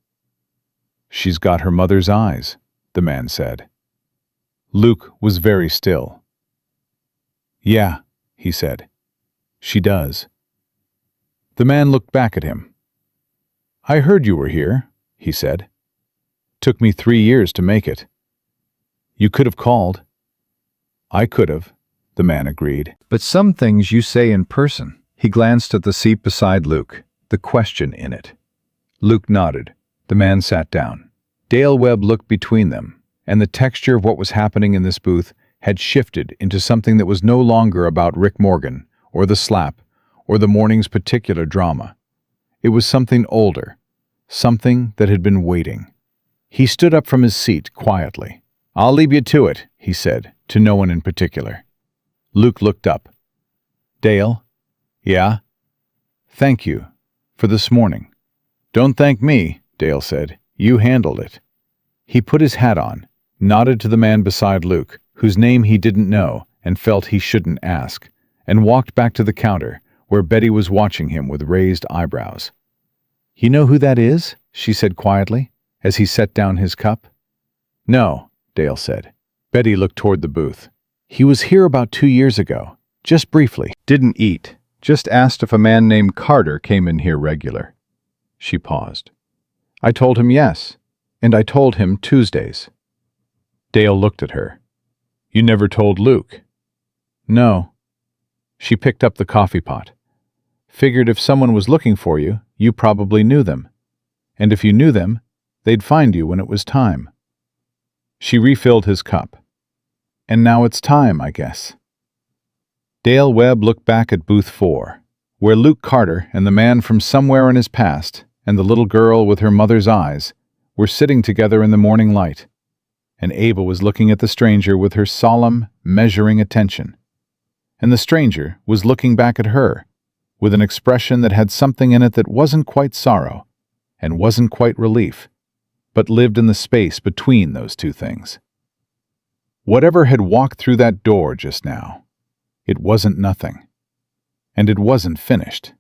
She's got her mother's eyes, the man said. Luke was very still. Yeah, he said. She does. The man looked back at him. I heard you were here, he said. Took me 3 years to make it. You could have called. I could have, the man agreed. But some things you say in person. He glanced at the seat beside Luke, the question in it. Luke nodded. The man sat down. Dale Webb looked between them, and the texture of what was happening in this booth had shifted into something that was no longer about Rick Morgan, or the slap, or the morning's particular drama. It was something older, something that had been waiting. He stood up from his seat quietly. "I'll leave you to it," he said, to no one in particular. Luke looked up. "Dale?" "Yeah?" "Thank you for this morning." "Don't thank me," Dale said. "You handled it." He put his hat on, nodded to the man beside Luke, whose name he didn't know and felt he shouldn't ask, and walked back to the counter, where Betty was watching him with raised eyebrows. "You know who that is?" she said quietly, as he set down his cup. "No," Dale said. Betty looked toward the booth. "He was here about 2 years ago, just briefly. Didn't eat, just asked if a man named Carter came in here regular." She paused. "I told him yes, and I told him Tuesdays." Dale looked at her. "You never told Luke?" "No." She picked up the coffee pot. "Figured if someone was looking for you, you probably knew them. And if you knew them, they'd find you when it was time." She refilled his cup. "And now it's time, I guess." Dale Webb looked back at booth 4, where Luke Carter and the man from somewhere in his past, and the little girl with her mother's eyes, were sitting together in the morning light, and Ava was looking at the stranger with her solemn, measuring attention. And the stranger was looking back at her, with an expression that had something in it that wasn't quite sorrow, and wasn't quite relief, but lived in the space between those two things. Whatever had walked through that door just now, it wasn't nothing, and it wasn't finished.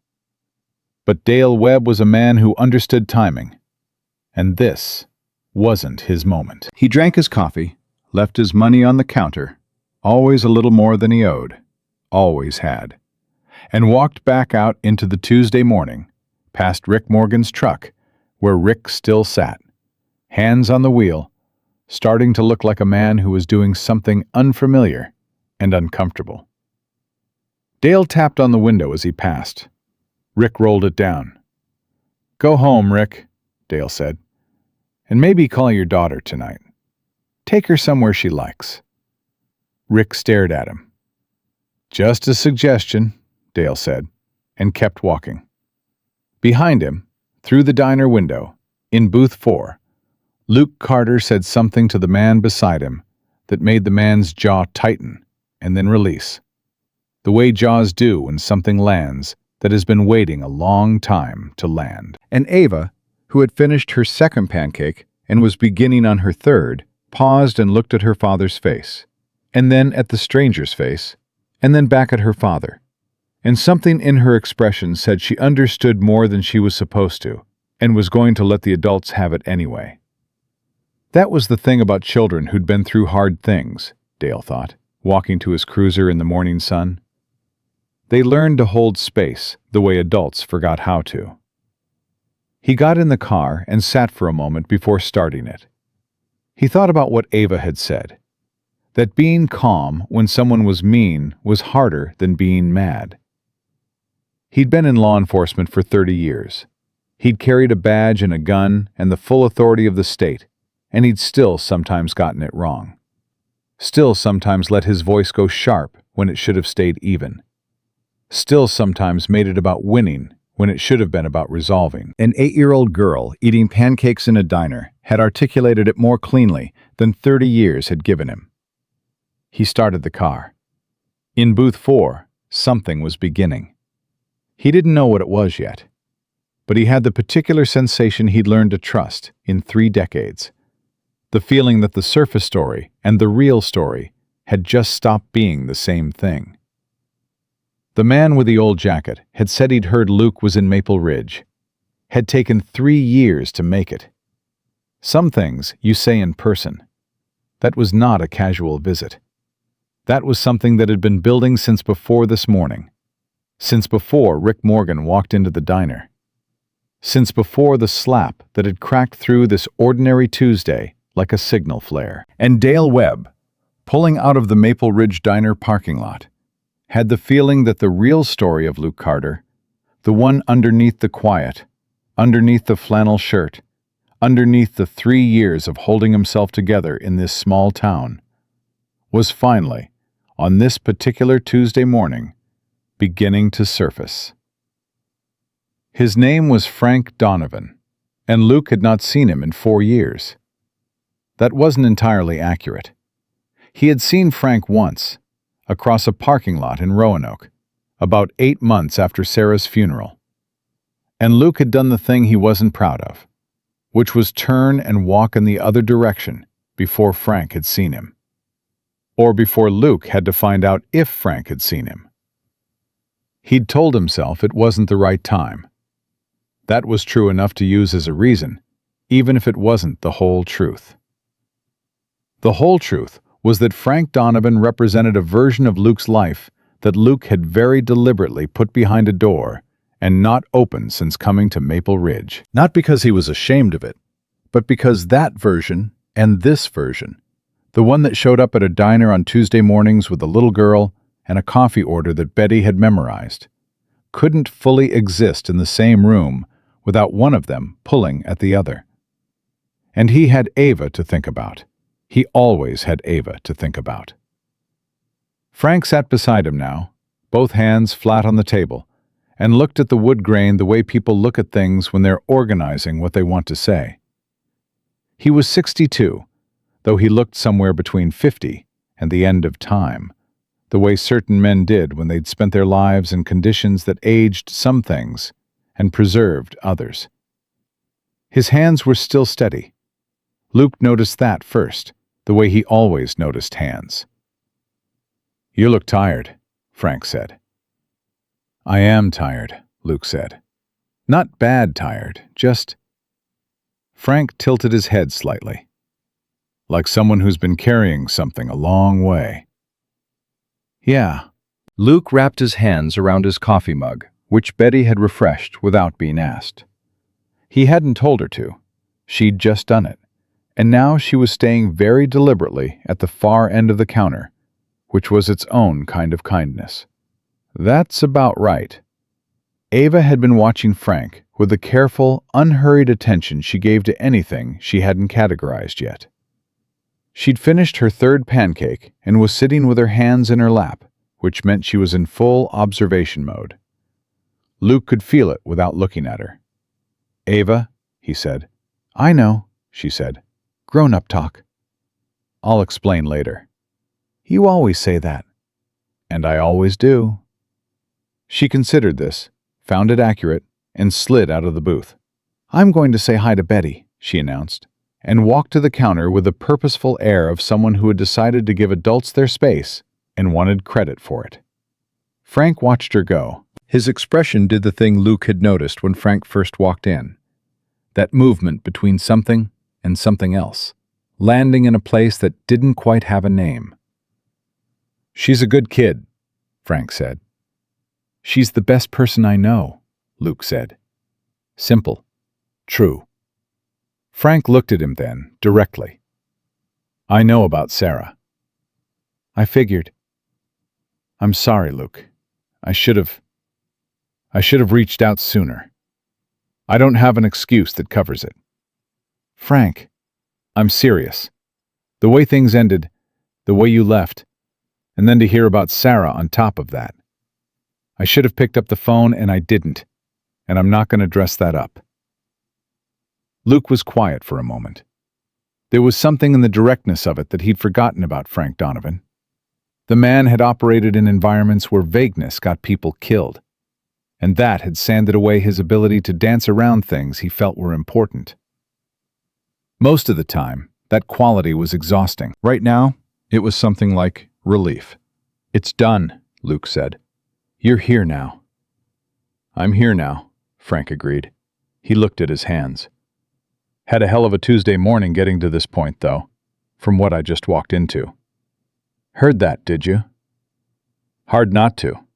But Dale Webb was a man who understood timing, and this wasn't his moment. He drank his coffee, left his money on the counter, always a little more than he owed, always had, and walked back out into the Tuesday morning, past Rick Morgan's truck, where Rick still sat, hands on the wheel, starting to look like a man who was doing something unfamiliar and uncomfortable. Dale tapped on the window as he passed. Rick rolled it down. "Go home, Rick," Dale said, "and maybe call your daughter tonight. Take her somewhere she likes." Rick stared at him. "Just a suggestion," Dale said, and kept walking. Behind him, through the diner window, in booth 4, Luke Carter said something to the man beside him that made the man's jaw tighten and then release, the way jaws do when something lands that has been waiting a long time to land. And Ava, who had finished her second pancake and was beginning on her third, paused and looked at her father's face, and then at the stranger's face, and then back at her father. And something in her expression said she understood more than she was supposed to, and was going to let the adults have it anyway. That was the thing about children who'd been through hard things, Dale thought, walking to his cruiser in the morning sun. They learned to hold space the way adults forgot how to. He got in the car and sat for a moment before starting it. He thought about what Ava had said, that being calm when someone was mean was harder than being mad. He'd been in law enforcement for 30 years. He'd carried a badge and a gun and the full authority of the state, and he'd still sometimes gotten it wrong. Still sometimes let his voice go sharp when it should have stayed even. Still sometimes made it about winning when it should have been about resolving. An 8-year-old girl eating pancakes in a diner had articulated it more cleanly than 30 years had given him. He started the car. In booth 4, something was beginning. He didn't know what it was yet, but he had the particular sensation he'd learned to trust in 3 decades. The feeling that the surface story and the real story had just stopped being the same thing. The man with the old jacket had said he'd heard Luke was in Maple Ridge. Had taken 3 years to make it. Some things you say in person. That was not a casual visit. That was something that had been building since before this morning. Since before Rick Morgan walked into the diner. Since before the slap that had cracked through this ordinary Tuesday like a signal flare. And Dale Webb, Pulling out of the Maple Ridge Diner parking lot, had the feeling that the real story of Luke Carter, the one underneath the quiet, underneath the flannel shirt, underneath the 3 years of holding himself together in this small town, was finally, on this particular Tuesday morning, beginning to surface. His name was Frank Donovan, and Luke had not seen him in 4 years. That wasn't entirely accurate. He had seen Frank once, across a parking lot in Roanoke, about 8 months after Sarah's funeral. And Luke had done the thing he wasn't proud of, which was turn and walk in the other direction before Frank had seen him. Or before Luke had to find out if Frank had seen him. He'd told himself it wasn't the right time. That was true enough to use as a reason, even if it wasn't the whole truth. The whole truth was that Frank Donovan represented a version of Luke's life that Luke had very deliberately put behind a door and not opened since coming to Maple Ridge. Not because he was ashamed of it, but because that version and this version, the one that showed up at a diner on Tuesday mornings with a little girl and a coffee order that Betty had memorized, couldn't fully exist in the same room without one of them pulling at the other. And he had Ava to think about. He always had Ava to think about. Frank sat beside him now, both hands flat on the table, and looked at the wood grain the way people look at things when they're organizing what they want to say. He was 62, though he looked somewhere between 50 and the end of time, the way certain men did when they'd spent their lives in conditions that aged some things and preserved others. His hands were still steady. Luke noticed that first, the way he always noticed hands. "You look tired," Frank said. "I am tired," Luke said. "Not bad tired, just—" Frank tilted his head slightly, like someone who's been carrying something a long way. "Yeah." Luke wrapped his hands around his coffee mug, which Betty had refreshed without being asked. He hadn't told her to. She'd just done it. And now she was staying very deliberately at the far end of the counter, which was its own kind of kindness. That's about right. Ava had been watching Frank with the careful, unhurried attention she gave to anything she hadn't categorized yet. She'd finished her third pancake and was sitting with her hands in her lap, which meant she was in full observation mode. Luke could feel it without looking at her. "Ava," he said. "I know," she said. "Grown-up talk." "I'll explain later." "You always say that." "And I always do." She considered this, found it accurate, and slid out of the booth. "I'm going to say hi to Betty," she announced, and walked to the counter with the purposeful air of someone who had decided to give adults their space and wanted credit for it. Frank watched her go. His expression did the thing Luke had noticed when Frank first walked in. That movement between something and something else, landing in a place that didn't quite have a name. "She's a good kid," Frank said. "She's the best person I know," Luke said. Simple. True. Frank looked at him then, directly. "I know about Sarah." "I figured." "I'm sorry, Luke. I should have reached out sooner. I don't have an excuse that covers it." "Frank." "I'm serious. The way things ended, the way you left, and then to hear about Sarah on top of that. I should have picked up the phone and I didn't, and I'm not going to dress that up." Luke was quiet for a moment. There was something in the directness of it that he'd forgotten about Frank Donovan. The man had operated in environments where vagueness got people killed, and that had sanded away his ability to dance around things he felt were important. Most of the time, that quality was exhausting. Right now, it was something like relief. "It's done," Luke said. "You're here now." "I'm here now," Frank agreed. He looked at his hands. "Had a hell of a Tuesday morning getting to this point, though, from what I just walked into." "Heard that, did you?" "Hard not to.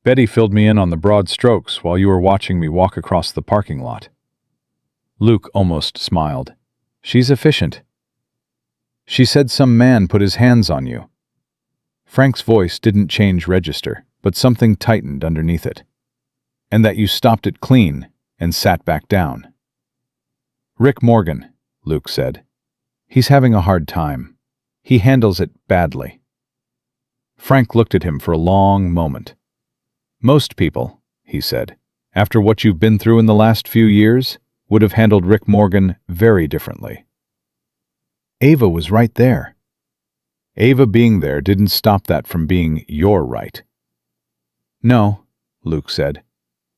Betty filled me in on the broad strokes while you were watching me walk across the parking lot." Luke almost smiled. "She's efficient." "She said some man put his hands on you, Frank's voice didn't change register, but something tightened underneath it. And that you stopped it clean and sat back down. Rick Morgan, Luke said. He's having a hard time. He handles it badly. Frank looked at him for a long moment. Most people, he said, after what you've been through in the last few years, would have handled Rick Morgan very differently. Ava was right there. Ava being there didn't stop that from being your right. No, Luke said,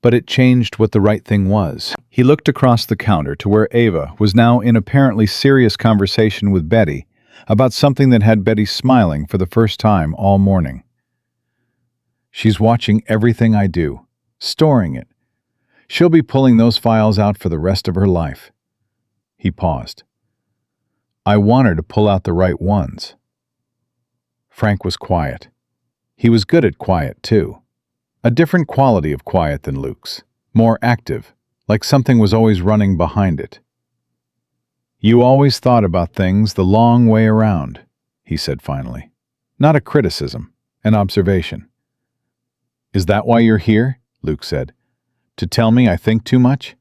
but it changed what the right thing was. He looked across the counter to where Ava was now in apparently serious conversation with Betty about something that had Betty smiling for the first time all morning. She's watching everything I do, storing it. She'll be pulling those files out for the rest of her life. He paused. I want her to pull out the right ones. Frank was quiet. He was good at quiet, too. A different quality of quiet than Luke's. More active, like something was always running behind it. You always thought about things the long way around, he said finally. Not a criticism, an observation. Is that why you're here? Luke said. To tell me I think too much?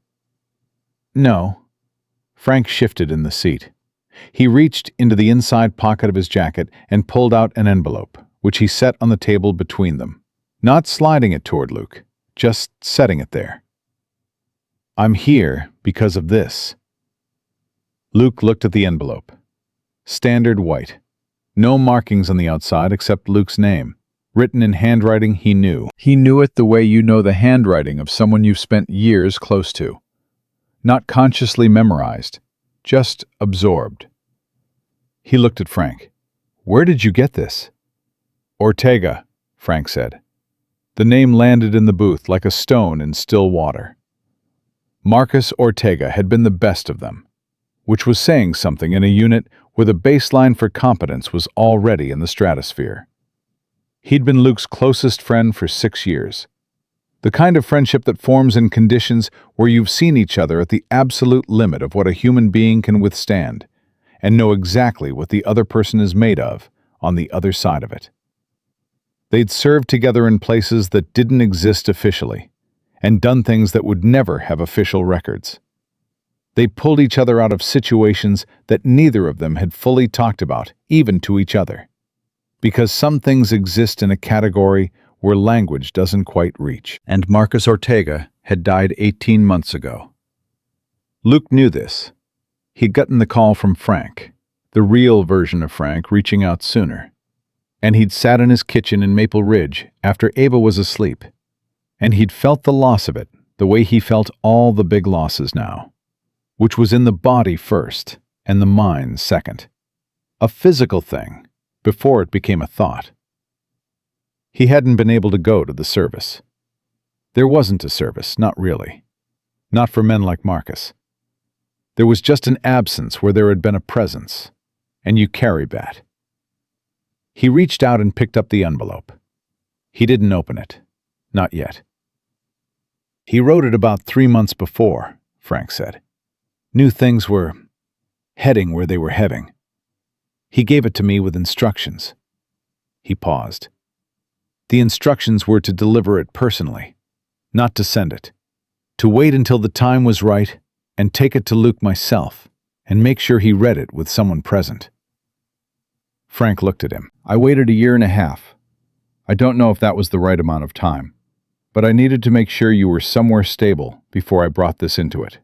No. Frank shifted in the seat. He reached into the inside pocket of his jacket and pulled out an envelope, which he set on the table between them, not sliding it toward Luke, just setting it there. I'm here because of this. Luke looked at the envelope. Standard white. No markings on the outside except Luke's name, written in handwriting he knew. He knew it the way you know the handwriting of someone you've spent years close to. Not consciously memorized, just absorbed. He looked at Frank. Where did you get this? Ortega, Frank said. The name landed in the booth like a stone in still water. Marcus Ortega had been the best of them, which was saying something in a unit where the baseline for competence was already in the stratosphere. He'd been Luke's closest friend for 6 years. The kind of friendship that forms in conditions where you've seen each other at the absolute limit of what a human being can withstand, and know exactly what the other person is made of on the other side of it. They'd served together in places that didn't exist officially, and done things that would never have official records. They pulled each other out of situations that neither of them had fully talked about, even to each other. Because some things exist in a category where language doesn't quite reach. And Marcus Ortega had died 18 months ago. Luke knew this. He'd gotten the call from Frank, the real version of Frank reaching out sooner. And he'd sat in his kitchen in Maple Ridge after Ava was asleep. And he'd felt the loss of it, the way he felt all the big losses now. Which was in the body first, and the mind second. A physical thing, before it became a thought. He hadn't been able to go to the service. There wasn't a service, not really. Not for men like Marcus. There was just an absence where there had been a presence, and you carry that. He reached out and picked up the envelope. He didn't open it. Not yet. He wrote it about 3 months before, Frank said. Knew things were heading where they were heading. He gave it to me with instructions. He paused. The instructions were to deliver it personally, not to send it. To wait until the time was right and take it to Luke myself and make sure he read it with someone present. Frank looked at him. I waited 1.5 years. I don't know if that was the right amount of time, but I needed to make sure you were somewhere stable before I brought this into it.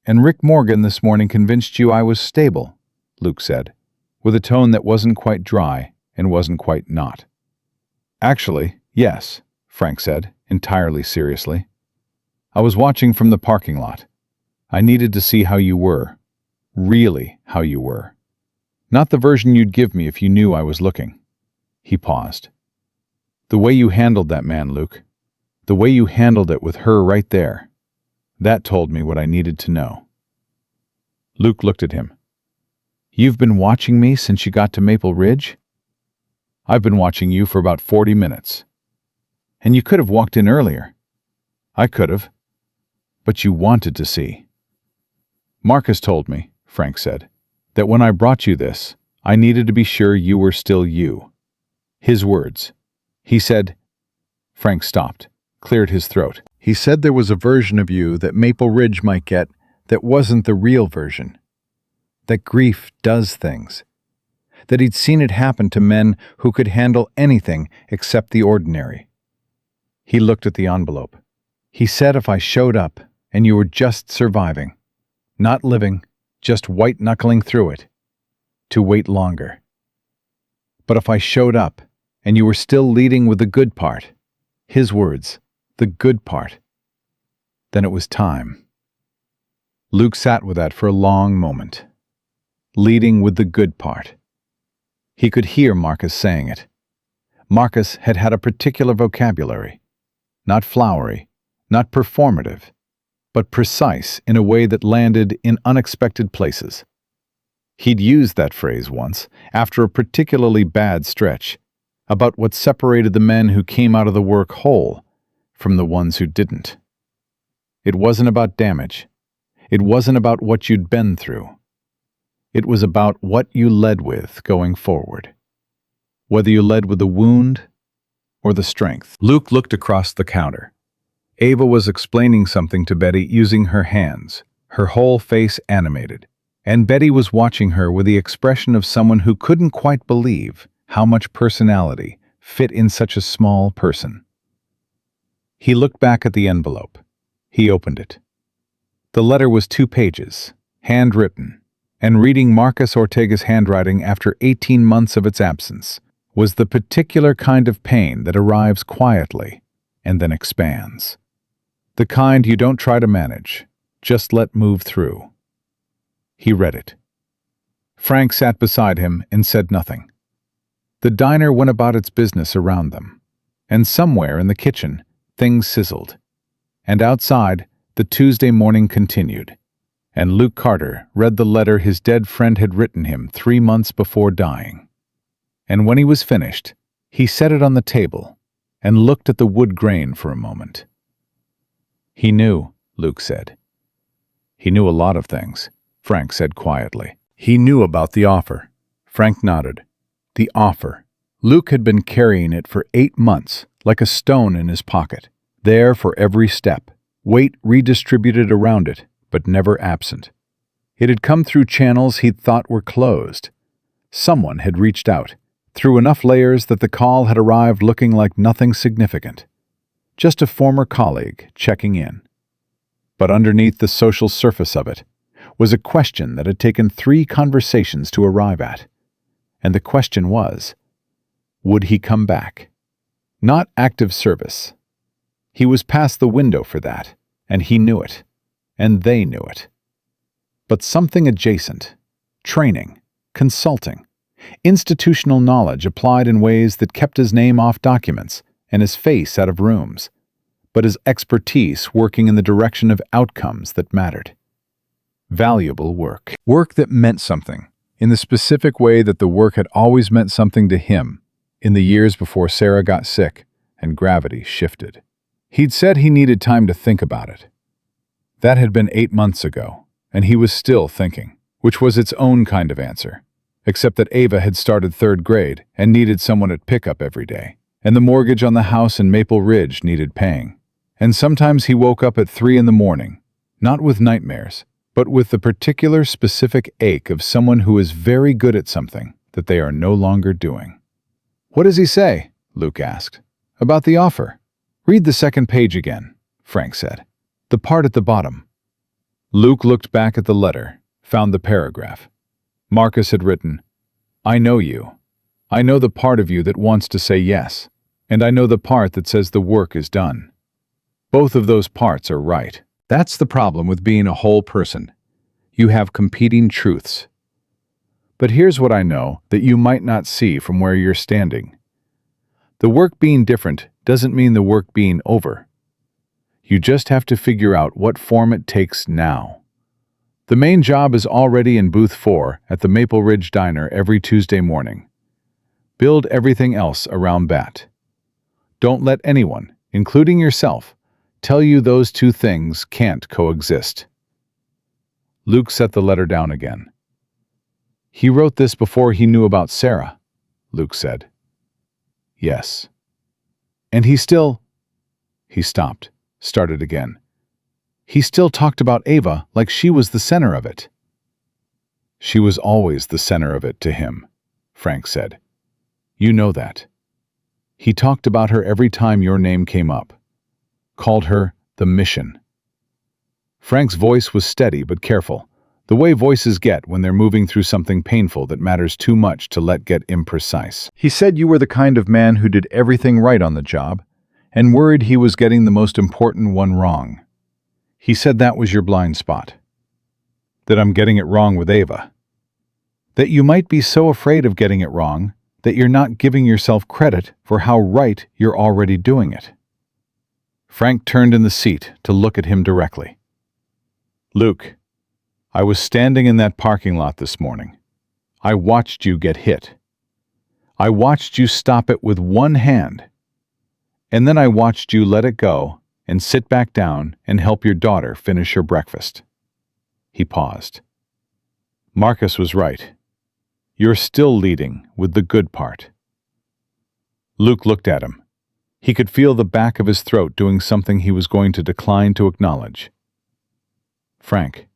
And Rick Morgan this morning convinced you I was stable, Luke said, with a tone that wasn't quite dry and wasn't quite not. Actually, yes, Frank said, entirely seriously. I was watching from the parking lot. I needed to see how you were. Really how you were. Not the version you'd give me if you knew I was looking. He paused. The way you handled that man, Luke. The way you handled it with her right there. That told me what I needed to know. Luke looked at him. You've been watching me since you got to Maple Ridge? I've been watching you for about 40 minutes. And you could have walked in earlier. I could have. But you wanted to see. Marcus told me, Frank said, that when I brought you this, I needed to be sure you were still you. His words. He said, Frank stopped, cleared his throat. He said there was a version of you that Maple Ridge might get that wasn't the real version. That grief does things. That he'd seen it happen to men who could handle anything except the ordinary. He looked at the envelope. He said if I showed up and you were just surviving, not living, just white-knuckling through it, to wait longer. But if I showed up and you were still leading with the good part, his words, the good part, then it was time. Luke sat with that for a long moment. Leading with the good part. He could hear Marcus saying it. Marcus had had a particular vocabulary. Not flowery, not performative, but precise in a way that landed in unexpected places. He'd used that phrase once, after a particularly bad stretch, about what separated the men who came out of the work whole from the ones who didn't. It wasn't about damage. It wasn't about what you'd been through. It was about what you led with going forward. Whether you led with the wound or the strength. Luke looked across the counter. Ava was explaining something to Betty using her hands, her whole face animated, and Betty was watching her with the expression of someone who couldn't quite believe how much personality fit in such a small person. He looked back at the envelope. He opened it. The letter was 2 pages, handwritten, and reading Marcus Ortega's handwriting after 18 months of its absence was the particular kind of pain that arrives quietly and then expands. The kind you don't try to manage, just let move through. He read it. Frank sat beside him and said nothing. The diner went about its business around them, and somewhere in the kitchen, things sizzled. And outside, the Tuesday morning continued, and Luke Carter read the letter his dead friend had written him 3 months before dying. And when he was finished, he set it on the table and looked at the wood grain for a moment. He knew, Luke said. He knew a lot of things, Frank said quietly. He knew about the offer. Frank nodded. The offer. Luke had been carrying it for 8 months, like a stone in his pocket, there for every step, weight redistributed around it, but never absent. It had come through channels he'd thought were closed. Someone had reached out, through enough layers that the call had arrived looking like nothing significant. Just a former colleague checking in. But underneath the social surface of it was a question that had taken 3 conversations to arrive at. And the question was, would he come back? Not active service. He was past the window for that, and he knew it, and they knew it. But something adjacent, training, consulting, institutional knowledge applied in ways that kept his name off documents and his face out of rooms, but his expertise working in the direction of outcomes that mattered. Valuable work. Work that meant something, in the specific way that the work had always meant something to him in the years before Sarah got sick and gravity shifted. He'd said he needed time to think about it. That had been 8 months ago, and he was still thinking, which was its own kind of answer, except that Ava had started 3rd grade and needed someone at pickup every day, and the mortgage on the house in Maple Ridge needed paying. And sometimes he woke up at 3 in the morning, not with nightmares, but with the particular specific ache of someone who is very good at something that they are no longer doing. "What does he say?" Luke asked. "About the offer." "Read the 2nd page again," Frank said. "The part at the bottom." Luke looked back at the letter, found the paragraph. Marcus had written, "I know you. I know the part of you that wants to say yes, and I know the part that says the work is done. Both of those parts are right. That's the problem with being a whole person. You have competing truths. But here's what I know that you might not see from where you're standing. The work being different doesn't mean the work being over. You just have to figure out what form it takes now. The main job is already in Booth 4 at the Maple Ridge Diner every Tuesday morning. Build everything else around that. Don't let anyone, including yourself, tell you those 2 things can't coexist." Luke set the letter down again. "He wrote this before he knew about Sarah," Luke said. Yes. And he still... He stopped, started again. He still talked about Ava like she was the center of it. She was always the center of it to him, Frank said. You know that. He talked about her every time your name came up. Called her the mission. Frank's voice was steady but careful, the way voices get when they're moving through something painful that matters too much to let get imprecise. He said you were the kind of man who did everything right on the job and worried he was getting the most important one wrong. He said that was your blind spot. That I'm getting it wrong with Ava. That you might be so afraid of getting it wrong that you're not giving yourself credit for how right you're already doing it. Frank turned in the seat to look at him directly. Luke, I was standing in that parking lot this morning. I watched you get hit. I watched you stop it with one hand. And then I watched you let it go and sit back down and help your daughter finish her breakfast. He paused. Marcus was right. You're still leading with the good part. Luke looked at him. He could feel the back of his throat doing something he was going to decline to acknowledge. Frank.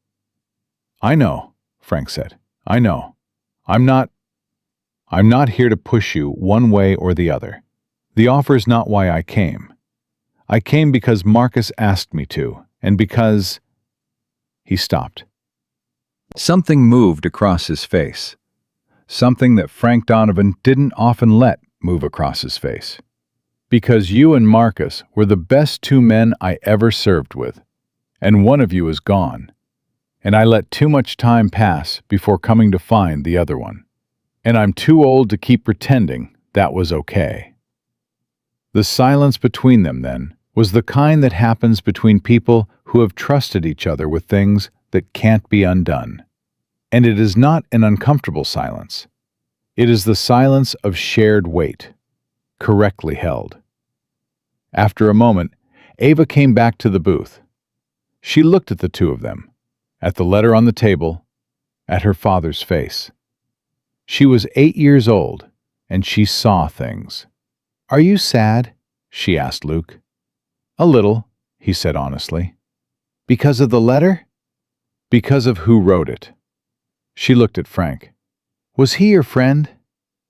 I know, Frank said. I know. I'm not here to push you one way or the other. The offer's not why I came. I came because Marcus asked me to, and because... He stopped. Something moved across his face. Something that Frank Donovan didn't often let move across his face. Because you and Marcus were the best two men I ever served with, and one of you is gone. And I let too much time pass before coming to find the other one. And I'm too old to keep pretending that was okay. The silence between them, then, was the kind that happens between people who have trusted each other with things that can't be undone. And it is not an uncomfortable silence. It is the silence of shared weight, correctly held. After a moment, Ava came back to the booth. She looked at the two of them, at the letter on the table, at her father's face. She was 8 years old, and she saw things. Are you sad? She asked Luke. A little, he said honestly. Because of the letter? Because of who wrote it. She looked at Frank. Was he your friend?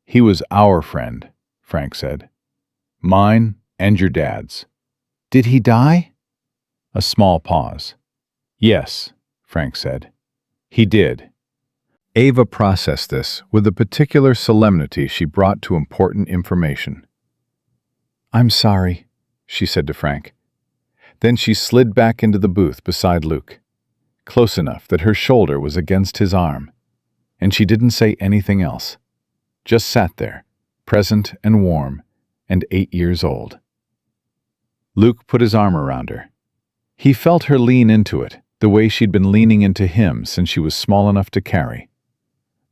He was our friend, Frank said. Mine and your dad's. Did he die? A small pause. Yes, Frank said. He did. Ava processed this with a particular solemnity she brought to important information. I'm sorry, she said to Frank. Then she slid back into the booth beside Luke, close enough that her shoulder was against his arm, and she didn't say anything else, just sat there, present and warm, and 8 years old. Luke put his arm around her. He felt her lean into it, the way she'd been leaning into him since she was small enough to carry.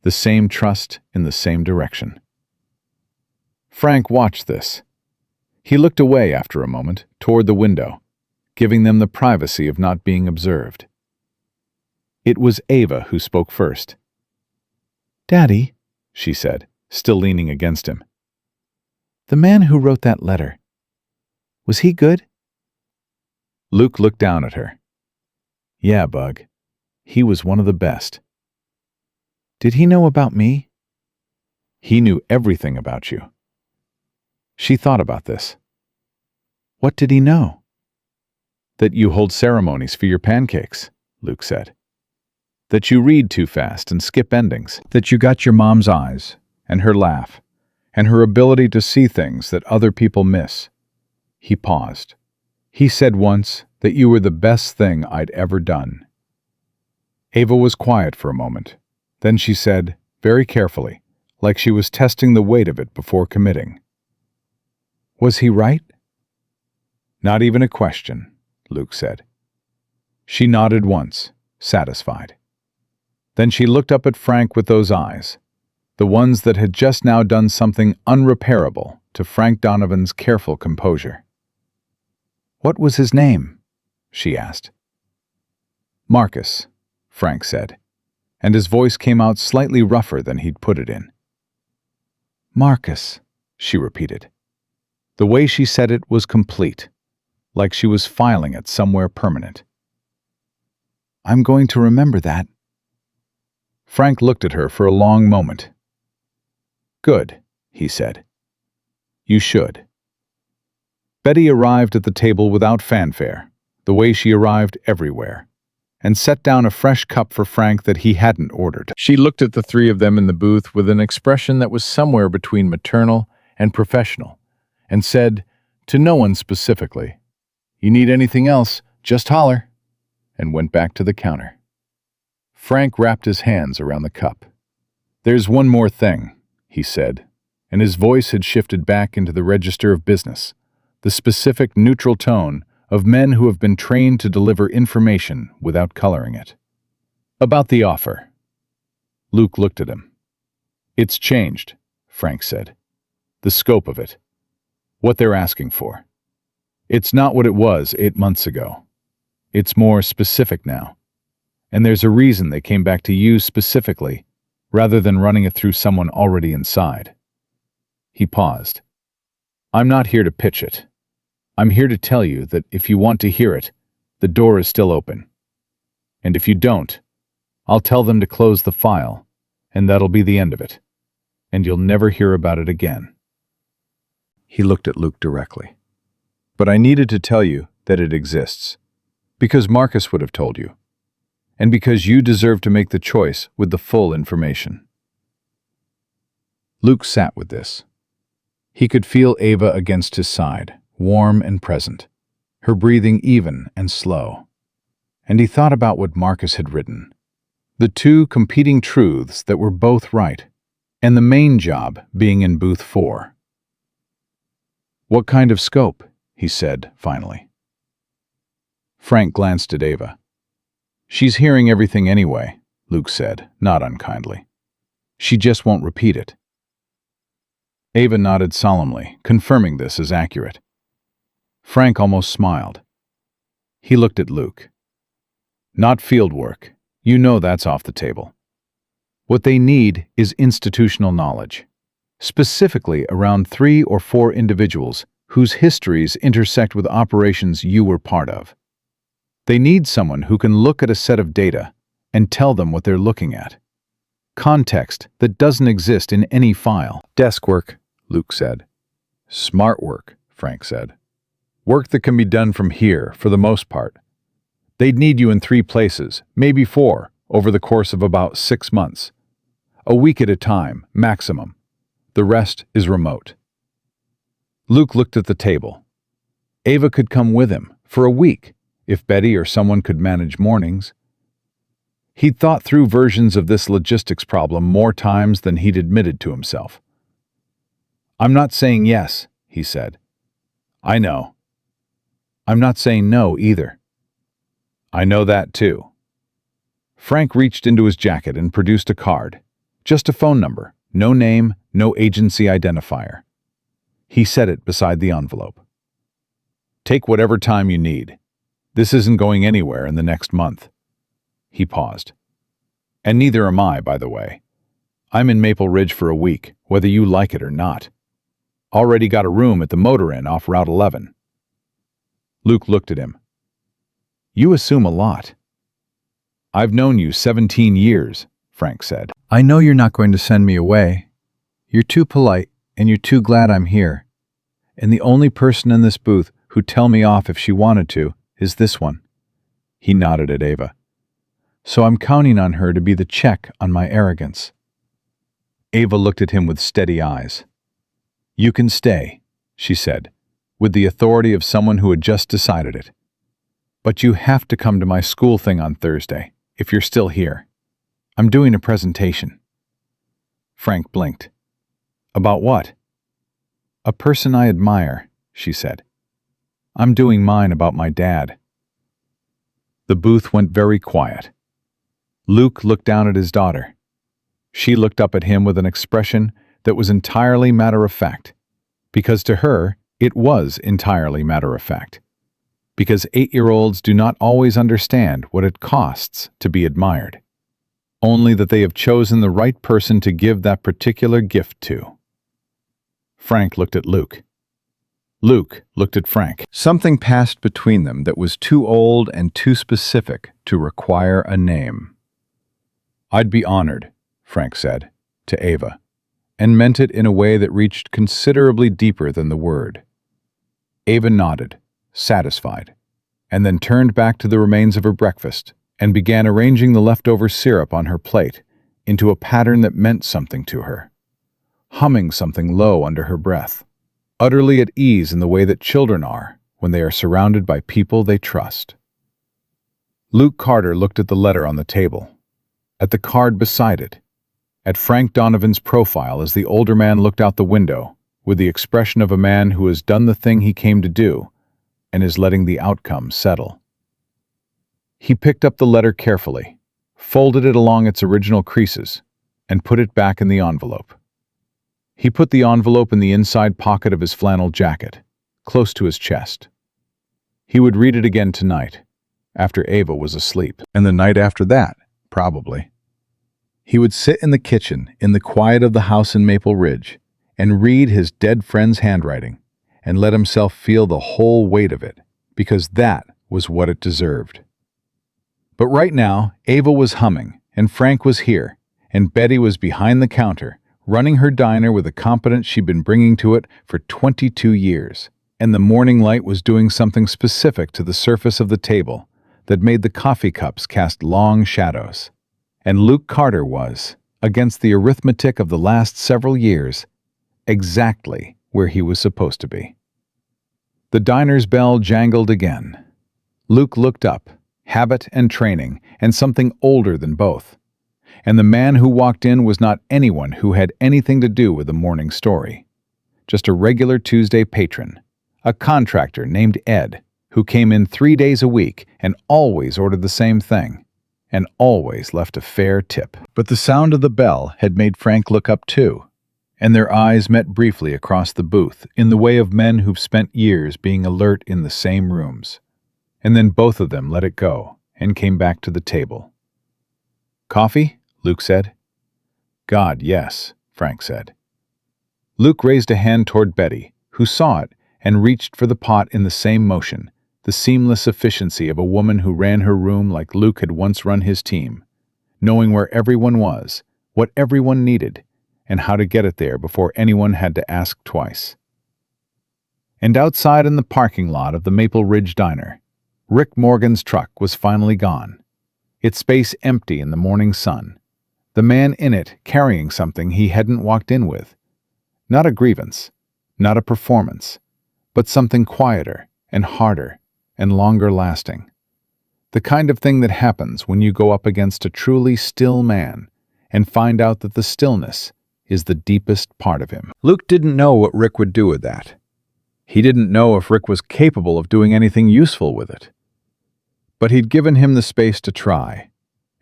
The same trust in the same direction. Frank watched this. He looked away after a moment, toward the window, giving them the privacy of not being observed. It was Ava who spoke first. Daddy, she said, still leaning against him. The man who wrote that letter, was he good? Luke looked down at her. Yeah, Bug. He was one of the best. Did he know about me? He knew everything about you. She thought about this. What did he know? That you hold ceremonies for your pancakes, Luke said. That you read too fast and skip endings. That you got your mom's eyes, and her laugh, and her ability to see things that other people miss. He paused. He said once that you were the best thing I'd ever done. Ava was quiet for a moment. Then she said, very carefully, like she was testing the weight of it before committing. Was he right? Not even a question, Luke said. She nodded once, satisfied. Then she looked up at Frank with those eyes, the ones that had just now done something unrepairable to Frank Donovan's careful composure. What was his name? She asked. Marcus, Frank said, and his voice came out slightly rougher than he'd put it in. Marcus, she repeated. The way she said it was complete, like she was filing it somewhere permanent. "I'm going to remember that." Frank looked at her for a long moment. "Good," he said. "You should." Betty arrived at the table without fanfare, the way she arrived everywhere, and set down a fresh cup for Frank that he hadn't ordered. She looked at the three of them in the booth with an expression that was somewhere between maternal and professional, and said, to no one specifically, "You need anything else, just holler," and went back to the counter. Frank wrapped his hands around the cup. "There's one more thing," he said, and his voice had shifted back into the register of business, the specific neutral tone of men who have been trained to deliver information without coloring it. "About the offer." Luke looked at him. "It's changed," Frank said. "The scope of it. What they're asking for. It's not what it was 8 months ago. It's more specific now. And there's a reason they came back to you specifically, rather than running it through someone already inside." He paused. "I'm not here to pitch it. I'm here to tell you that if you want to hear it, the door is still open. And if you don't, I'll tell them to close the file, and that'll be the end of it. And you'll never hear about it again." He looked at Luke directly. "But I needed to tell you that it exists, because Marcus would have told you, and because you deserve to make the choice with the full information." Luke sat with this. He could feel Ava against his side, warm and present, her breathing even and slow. And he thought about what Marcus had written, the two competing truths that were both right, and the main job being in booth 4. "What kind of scope?" he said, finally. Frank glanced at Ava. "She's hearing everything anyway," Luke said, not unkindly. "She just won't repeat it." Ava nodded solemnly, confirming this as accurate. Frank almost smiled. He looked at Luke. "Not field work. You know that's off the table. What they need is institutional knowledge, specifically around 3 or 4 individuals whose histories intersect with operations you were part of. They need someone who can look at a set of data and tell them what they're looking at. Context that doesn't exist in any file." "Desk work," Luke said. "Smart work," Frank said. "Work that can be done from here, for the most part. They'd need you in 3 places, maybe 4, over the course of about 6 months. A week at a time, maximum. The rest is remote." Luke looked at the table. Ava could come with him, for a week, if Betty or someone could manage mornings. He'd thought through versions of this logistics problem more times than he'd admitted to himself. "I'm not saying yes," he said. "I know. I'm not saying no either." "I know that too." Frank reached into his jacket and produced a card. Just a phone number, no name, no agency identifier. He set it beside the envelope. "Take whatever time you need. This isn't going anywhere in the next month." He paused. "And neither am I, by the way. I'm in Maple Ridge for a week, whether you like it or not. Already got a room at the Motor Inn off Route 11. Luke looked at him. "You assume a lot." "I've known you 17 years, Frank said. "I know you're not going to send me away. You're too polite, and you're too glad I'm here. And the only person in this booth who'd tell me off if she wanted to is this one." He nodded at Ava. "So I'm counting on her to be the check on my arrogance." Ava looked at him with steady eyes. "You can stay," she said, with the authority of someone who had just decided it. "But you have to come to my school thing on Thursday, if you're still here. I'm doing a presentation." Frank blinked. "About what?" "A person I admire," she said. "I'm doing mine about my dad." The booth went very quiet. Luke looked down at his daughter. She looked up at him with an expression that was entirely matter-of-fact, because to her, it was entirely matter-of-fact. Because 8-year-olds do not always understand what it costs to be admired, only that they have chosen the right person to give that particular gift to. Frank looked at Luke. Luke looked at Frank. Something passed between them that was too old and too specific to require a name. "I'd be honored," Frank said, to Ava, and meant it in a way that reached considerably deeper than the word. Ava nodded, satisfied, and then turned back to the remains of her breakfast and began arranging the leftover syrup on her plate into a pattern that meant something to her, humming something low under her breath, utterly at ease in the way that children are when they are surrounded by people they trust. Luke Carter looked at the letter on the table, at the card beside it, at Frank Donovan's profile as the older man looked out the window with the expression of a man who has done the thing he came to do and is letting the outcome settle. He picked up the letter carefully, folded it along its original creases, and put it back in the envelope. He put the envelope in the inside pocket of his flannel jacket, close to his chest. He would read it again tonight, after Ava was asleep. And the night after that, probably. He would sit in the kitchen in the quiet of the house in Maple Ridge and read his dead friend's handwriting and let himself feel the whole weight of it, because that was what it deserved. But right now, Ava was humming, and Frank was here, and Betty was behind the counter, running her diner with a competence she'd been bringing to it for 22 years, and the morning light was doing something specific to the surface of the table that made the coffee cups cast long shadows. And Luke Carter was, against the arithmetic of the last several years, exactly where he was supposed to be. The diner's bell jangled again. Luke looked up, habit and training, and something older than both. And the man who walked in was not anyone who had anything to do with the morning story. Just a regular Tuesday patron, a contractor named Ed, who came in 3 days a week and always ordered the same thing, and always left a fair tip. But the sound of the bell had made Frank look up too, and their eyes met briefly across the booth in the way of men who've spent years being alert in the same rooms. And then both of them let it go and came back to the table. "Coffee?" Luke said. "God, yes," Frank said. Luke raised a hand toward Betty, who saw it and reached for the pot in the same motion, the seamless efficiency of a woman who ran her room like Luke had once run his team, knowing where everyone was, what everyone needed, and how to get it there before anyone had to ask twice. And outside in the parking lot of the Maple Ridge Diner, Rick Morgan's truck was finally gone, its space empty in the morning sun, the man in it carrying something he hadn't walked in with. Not a grievance, not a performance, but something quieter and harder and longer lasting. The kind of thing that happens when you go up against a truly still man and find out that the stillness is the deepest part of him. Luke didn't know what Rick would do with that. He didn't know if Rick was capable of doing anything useful with it. But he'd given him the space to try,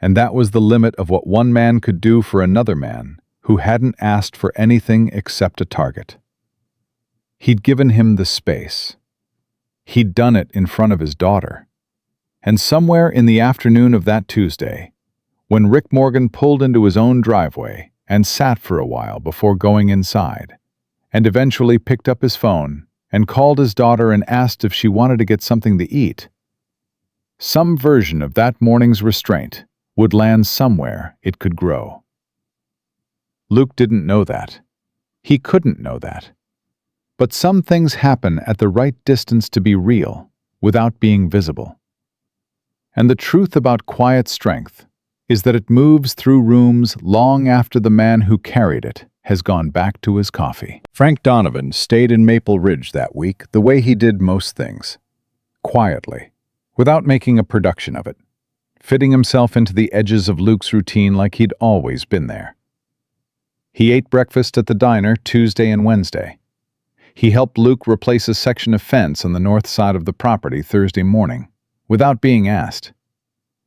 and that was the limit of what one man could do for another man who hadn't asked for anything except a target. He'd given him the space. He'd done it in front of his daughter. And somewhere in the afternoon of that Tuesday, when Rick Morgan pulled into his own driveway and sat for a while before going inside, and eventually picked up his phone and called his daughter and asked if she wanted to get something to eat, some version of that morning's restraint would land somewhere it could grow. Luke didn't know that. He couldn't know that. But some things happen at the right distance to be real, without being visible. And the truth about quiet strength is that it moves through rooms long after the man who carried it has gone back to his coffee. Frank Donovan stayed in Maple Ridge that week the way he did most things, quietly, without making a production of it, fitting himself into the edges of Luke's routine like he'd always been there. He ate breakfast at the diner Tuesday and Wednesday. He helped Luke replace a section of fence on the north side of the property Thursday morning, without being asked.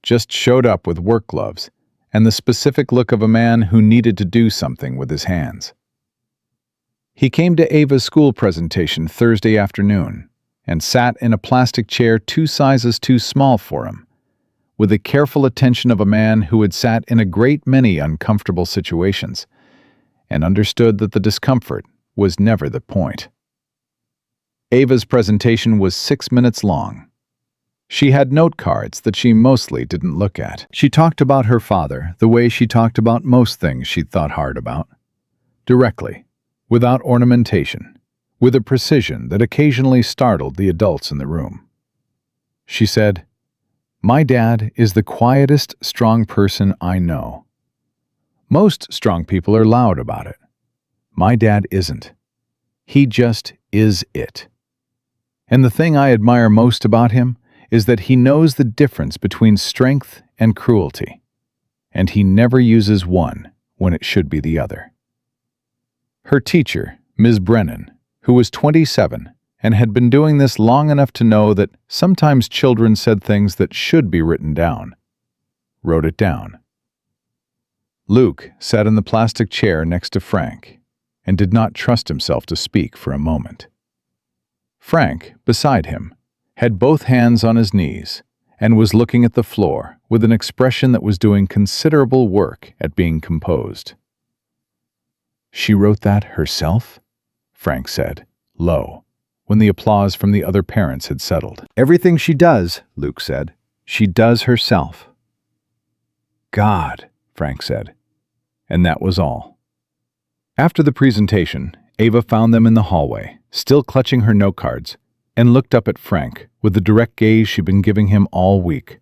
Just showed up with work gloves and the specific look of a man who needed to do something with his hands. He came to Ava's school presentation Thursday afternoon and sat in a plastic chair 2 sizes too small for him, with the careful attention of a man who had sat in a great many uncomfortable situations and understood that the discomfort was never the point. Ava's presentation was 6 minutes long. She had note cards that she mostly didn't look at. She talked about her father the way she talked about most things she'd thought hard about. Directly, without ornamentation, with a precision that occasionally startled the adults in the room. She said, "My dad is the quietest, strong person I know. Most strong people are loud about it. My dad isn't. He just is it. And the thing I admire most about him is that he knows the difference between strength and cruelty, and he never uses one when it should be the other." Her teacher, Ms. Brennan, who was 27 and had been doing this long enough to know that sometimes children said things that should be written down, wrote it down. Luke sat in the plastic chair next to Frank and did not trust himself to speak for a moment. Frank, beside him, had both hands on his knees and was looking at the floor with an expression that was doing considerable work at being composed. "She wrote that herself?" Frank said, low, when the applause from the other parents had settled. "Everything she does," Luke said, "she does herself." "God," Frank said, and that was all. After the presentation, Ava found them in the hallway, still clutching her note cards, and looked up at Frank with the direct gaze she'd been giving him all week,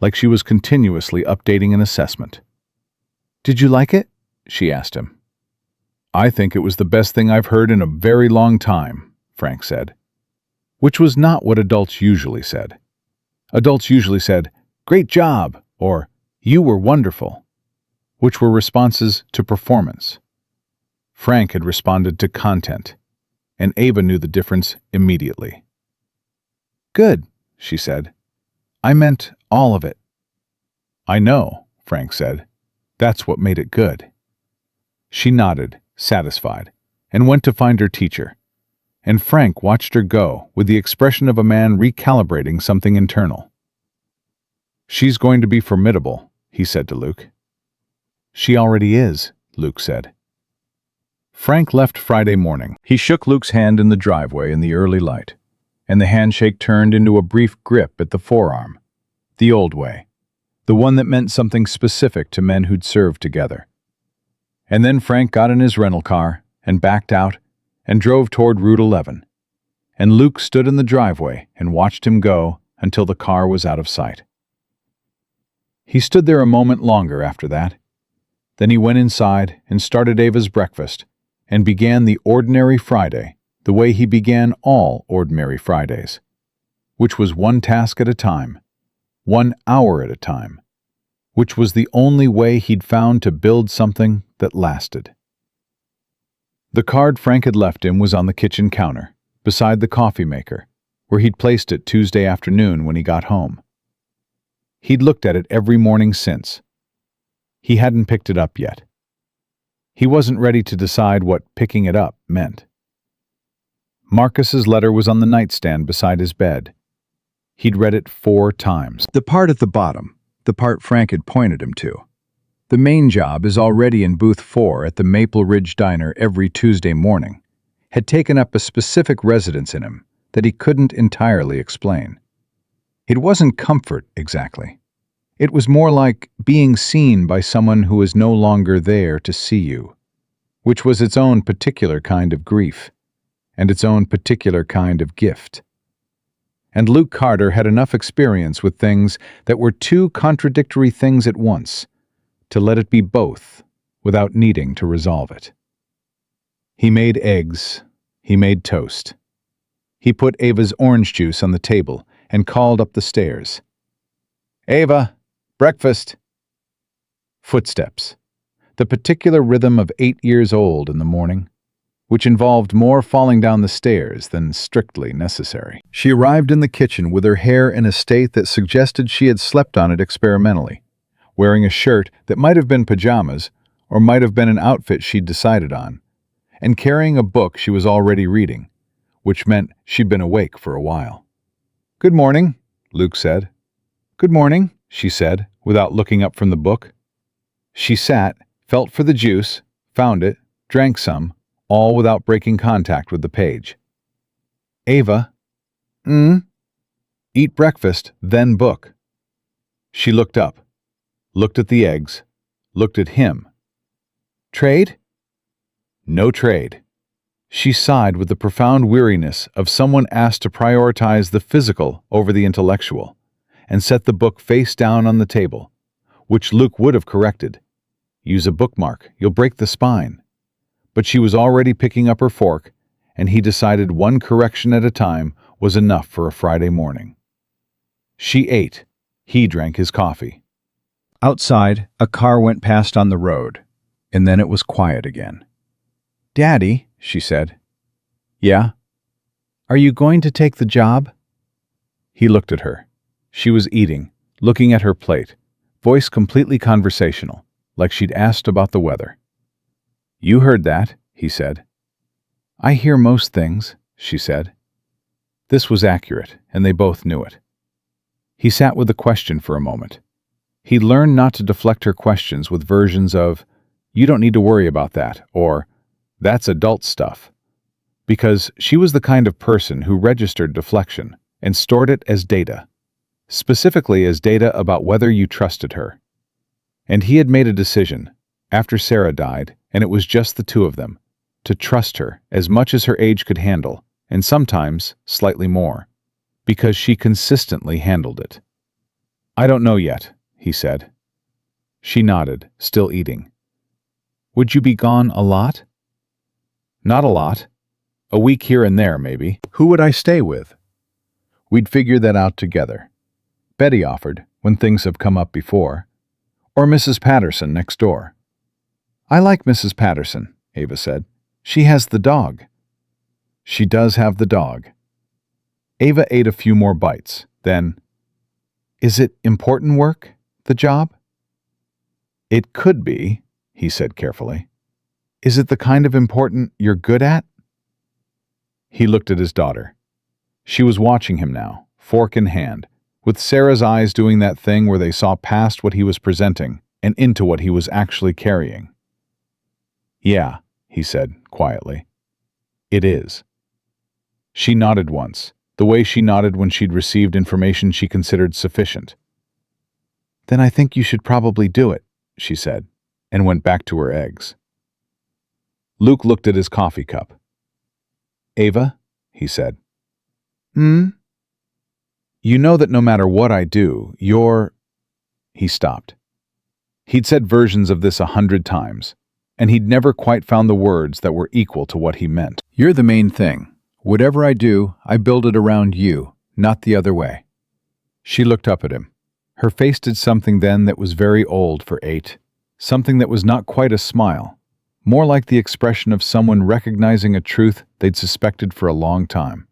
like she was continuously updating an assessment. "Did you like it?" she asked him. "I think it was the best thing I've heard in a very long time," Frank said, which was not what adults usually said. Adults usually said, "Great job," or "You were wonderful," which were responses to performance. Frank had responded to content, and Ava knew the difference immediately. "Good," she said. "I meant all of it." "I know," Frank said. "That's what made it good." She nodded, satisfied, and went to find her teacher, and Frank watched her go with the expression of a man recalibrating something internal. "She's going to be formidable," he said to Luke. "She already is," Luke said. Frank left Friday morning. He shook Luke's hand in the driveway in the early light, and the handshake turned into a brief grip at the forearm, the old way, the one that meant something specific to men who'd served together. And then Frank got in his rental car and backed out and drove toward Route 11, and Luke stood in the driveway and watched him go until the car was out of sight. He stood there a moment longer after that. Then he went inside and started Ava's breakfast and began the ordinary Friday the way he began all ordinary Fridays, which was one task at a time, 1 hour at a time, which was the only way he'd found to build something that lasted. The card Frank had left him was on the kitchen counter, beside the coffee maker, where he'd placed it Tuesday afternoon when he got home. He'd looked at it every morning since. He hadn't picked it up yet. He wasn't ready to decide what picking it up meant. Marcus's letter was on the nightstand beside his bed. He'd read it 4 times. The part at the bottom, the part Frank had pointed him to. The main job is already in booth 4 at the Maple Ridge Diner every Tuesday morning, had taken up a specific residence in him that he couldn't entirely explain. It wasn't comfort, exactly. It was more like being seen by someone who is no longer there to see you, which was its own particular kind of grief, and its own particular kind of gift. And Luke Carter had enough experience with things that were 2 contradictory things at once to let it be both without needing to resolve it. He made eggs. He made toast. He put Ava's orange juice on the table and called up the stairs. "Ava, breakfast." Footsteps. The particular rhythm of 8 years old in the morning, which involved more falling down the stairs than strictly necessary. She arrived in the kitchen with her hair in a state that suggested she had slept on it experimentally, wearing a shirt that might have been pajamas or might have been an outfit she'd decided on, and carrying a book she was already reading, which meant she'd been awake for a while. "Good morning," Luke said. "Good morning," she said, without looking up from the book. She sat, felt for the juice, found it, drank some, all without breaking contact with the page. Ava. Eat breakfast, then book. She looked up, looked at the eggs, looked at him. Trade? No trade. She sighed with the profound weariness of someone asked to prioritize the physical over the intellectual, and set the book face down on the table, which Luke would have corrected. Use a bookmark, you'll break the spine. But she was already picking up her fork, and he decided one correction at a time was enough for a Friday morning. She ate. He drank his coffee. Outside, a car went past on the road, and then it was quiet again. "Daddy," she said. "Yeah? Are you going to take the job?" He looked at her. She was eating, looking at her plate, voice completely conversational, like she'd asked about the weather. "You heard that," he said. "I hear most things," she said. This was accurate, and they both knew it. He sat with the question for a moment. He'd learned not to deflect her questions with versions of, "You don't need to worry about that," or, "That's adult stuff," because she was the kind of person who registered deflection and stored it as data, specifically as data about whether you trusted her. And he had made a decision, after Sarah died, and it was just the two of them, to trust her as much as her age could handle, and sometimes slightly more, because she consistently handled it. "I don't know yet," he said. She nodded, still eating. "Would you be gone a lot?" "Not a lot. A week here and there, maybe." "Who would I stay with?" "We'd figure that out together." Betty offered, when things have come up before. "Or Mrs. Patterson next door." "I like Mrs. Patterson," Ava said. "She has the dog." "She does have the dog." Ava ate a few more bites, then, "Is it important work, the job?" "It could be," he said carefully. "Is it the kind of important you're good at?" He looked at his daughter. She was watching him now, fork in hand, with Sarah's eyes doing that thing where they saw past what he was presenting and into what he was actually carrying. "Yeah," he said quietly. "It is." She nodded once, the way she nodded when she'd received information she considered sufficient. "Then I think you should probably do it," she said, and went back to her eggs. Luke looked at his coffee cup. "Ava," he said. "You know that no matter what I do, you're—" He stopped. He'd said versions of this 100 times, and he'd never quite found the words that were equal to what he meant. "You're the main thing. Whatever I do, I build it around you, not the other way." She looked up at him. Her face did something then that was very old for 8, something that was not quite a smile, more like the expression of someone recognizing a truth they'd suspected for a long time.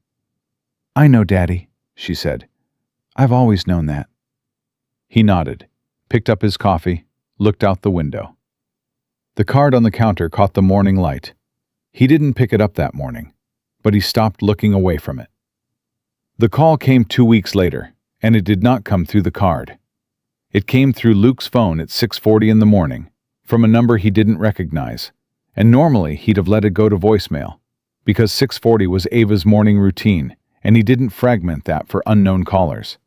"I know, Daddy," she said. "I've always known that." He nodded, picked up his coffee, looked out the window. The card on the counter caught the morning light. He didn't pick it up that morning, but he stopped looking away from it. The call came 2 weeks later, and it did not come through the card. It came through Luke's phone at 6:40 in the morning, from a number he didn't recognize, and normally he'd have let it go to voicemail, because 6:40 was Ava's morning routine, and he didn't fragment that for unknown callers.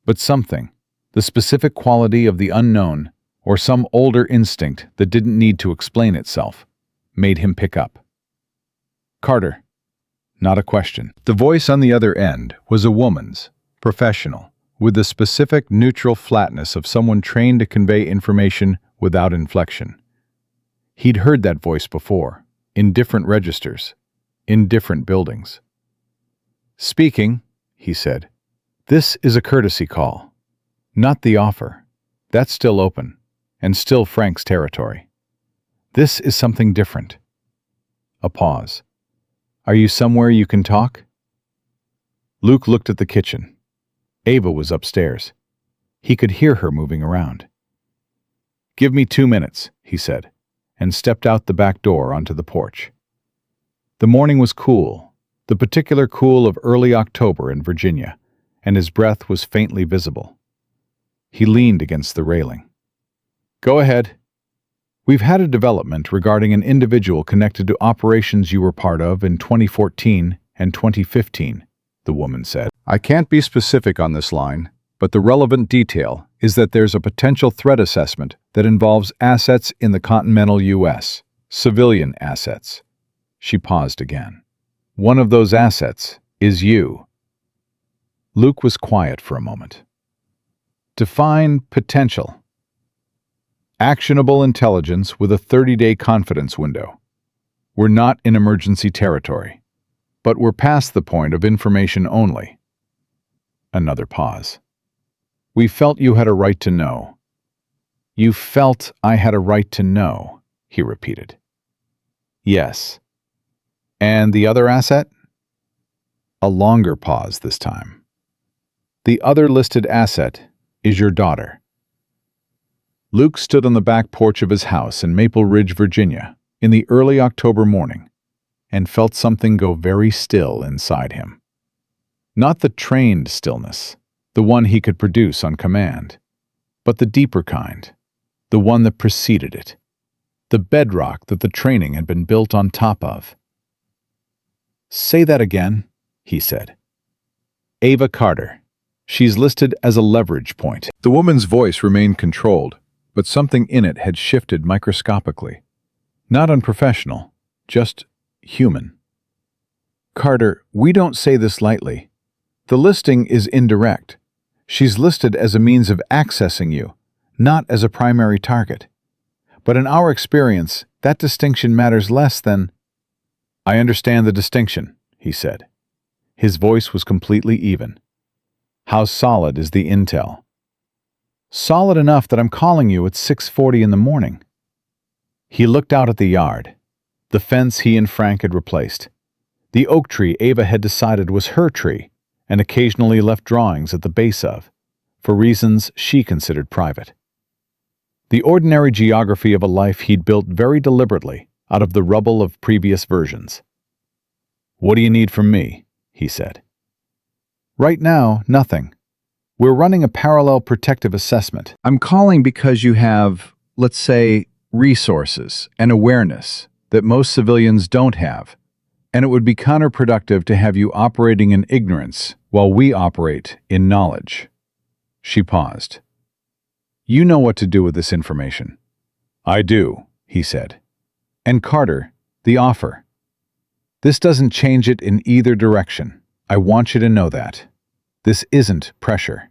But something, the specific quality of the unknown, or some older instinct that didn't need to explain itself, made him pick up. "Carter." Not a question. The voice on the other end was a woman's, professional, with the specific neutral flatness of someone trained to convey information without inflection. He'd heard that voice before, in different registers, in different buildings. "Speaking," he said. "This is a courtesy call. Not the offer. That's still open, and still Frank's territory. This is something different." A pause. "Are you somewhere you can talk?" Luke looked at the kitchen. Ava was upstairs. He could hear her moving around. "Give me 2 minutes," he said, and stepped out the back door onto the porch. The morning was cool, the particular cool of early October in Virginia, and his breath was faintly visible. He leaned against the railing. "Go ahead." "We've had a development regarding an individual connected to operations you were part of in 2014 and 2015, the woman said. I can't be specific on this line, but the relevant detail is that there's a potential threat assessment that involves assets in the continental U.S., civilian assets. She paused again. One of those assets is you. Luke was quiet for a moment. Define potential. Actionable intelligence with a 30-day confidence window. We're not in emergency territory, but we're past the point of information only. Another pause. We felt you had a right to know. You felt I had a right to know, he repeated. Yes. And the other asset? A longer pause this time. The other listed asset is your daughter. Luke stood on the back porch of his house in Maple Ridge, Virginia, in the early October morning, and felt something go very still inside him. Not the trained stillness, the one he could produce on command, but the deeper kind, the one that preceded it, the bedrock that the training had been built on top of. Say that again, he said. Ava Carter. She's listed as a leverage point. The woman's voice remained controlled, but something in it had shifted microscopically. Not unprofessional, just human. Carter, we don't say this lightly. The listing is indirect. She's listed as a means of accessing you, not as a primary target. But in our experience, that distinction matters less than... I understand the distinction, he said. His voice was completely even. How solid is the intel? Solid enough that I'm calling you at 6:40 in the morning. He looked out at the yard, the fence he and Frank had replaced, the oak tree Ava had decided was her tree and occasionally left drawings at the base of, for reasons she considered private. The ordinary geography of a life he'd built very deliberately out of the rubble of previous versions. What do you need from me? He said. Right now, nothing. We're running a parallel protective assessment. I'm calling because you have, let's say, resources and awareness that most civilians don't have, and it would be counterproductive to have you operating in ignorance while we operate in knowledge. She paused. You know what to do with this information. I do, he said. And Carter, the offer. This doesn't change it in either direction. I want you to know that. This isn't pressure.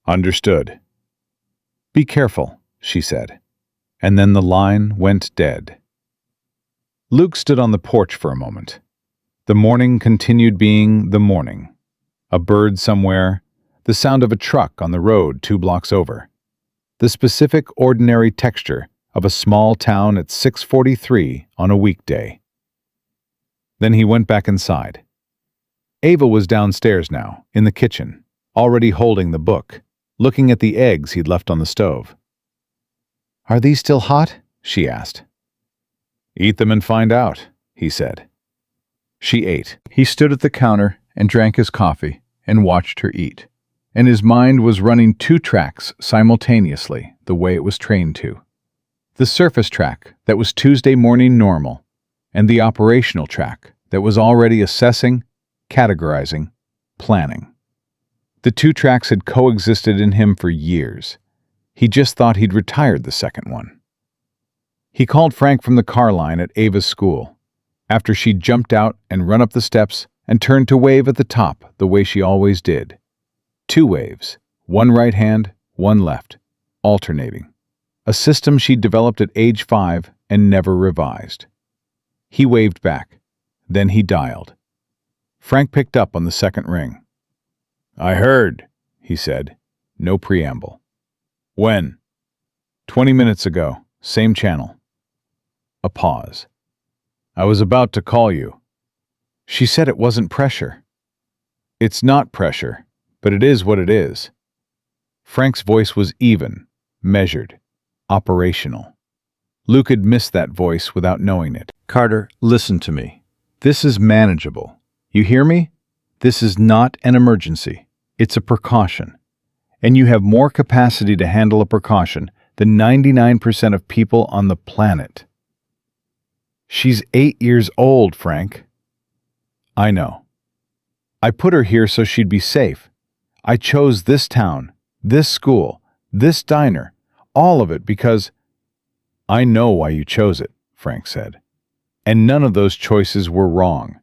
Understood. Be careful, she said. And then the line went dead. Luke stood on the porch for a moment. The morning continued being the morning. A bird somewhere, the sound of a truck on the road 2 blocks over. The specific ordinary texture of a small town at 6:43 on a weekday. Then he went back inside. Ava was downstairs now, in the kitchen, already holding the book, looking at the eggs he'd left on the stove. Are these still hot? She asked. Eat them and find out, he said. She ate. He stood at the counter and drank his coffee and watched her eat, and his mind was running 2 tracks simultaneously the way it was trained to. The surface track that was Tuesday morning normal, and the operational track that was already assessing, categorizing, planning. The 2 tracks had coexisted in him for years. He just thought he'd retired the second one. He called Frank from the car line at Ava's school, after she'd jumped out and run up the steps and turned to wave at the top the way she always did. 2 waves, one right hand, one left, alternating. A system she'd developed at age 5 and never revised. He waved back. Then he dialed. Frank picked up on the second ring. I heard, he said. No preamble. When? 20 minutes ago. Same channel. A pause. I was about to call you. She said it wasn't pressure. It's not pressure, but it is what it is. Frank's voice was even, measured, operational. Luke had missed that voice without knowing it. Carter, listen to me. This is manageable. You hear me? This is not an emergency. It's a precaution. And you have more capacity to handle a precaution than 99% of people on the planet. She's 8 years old, Frank. I know. I put her here so she'd be safe. I chose this town, this school, this diner, all of it because— I know why you chose it, Frank said. And none of those choices were wrong.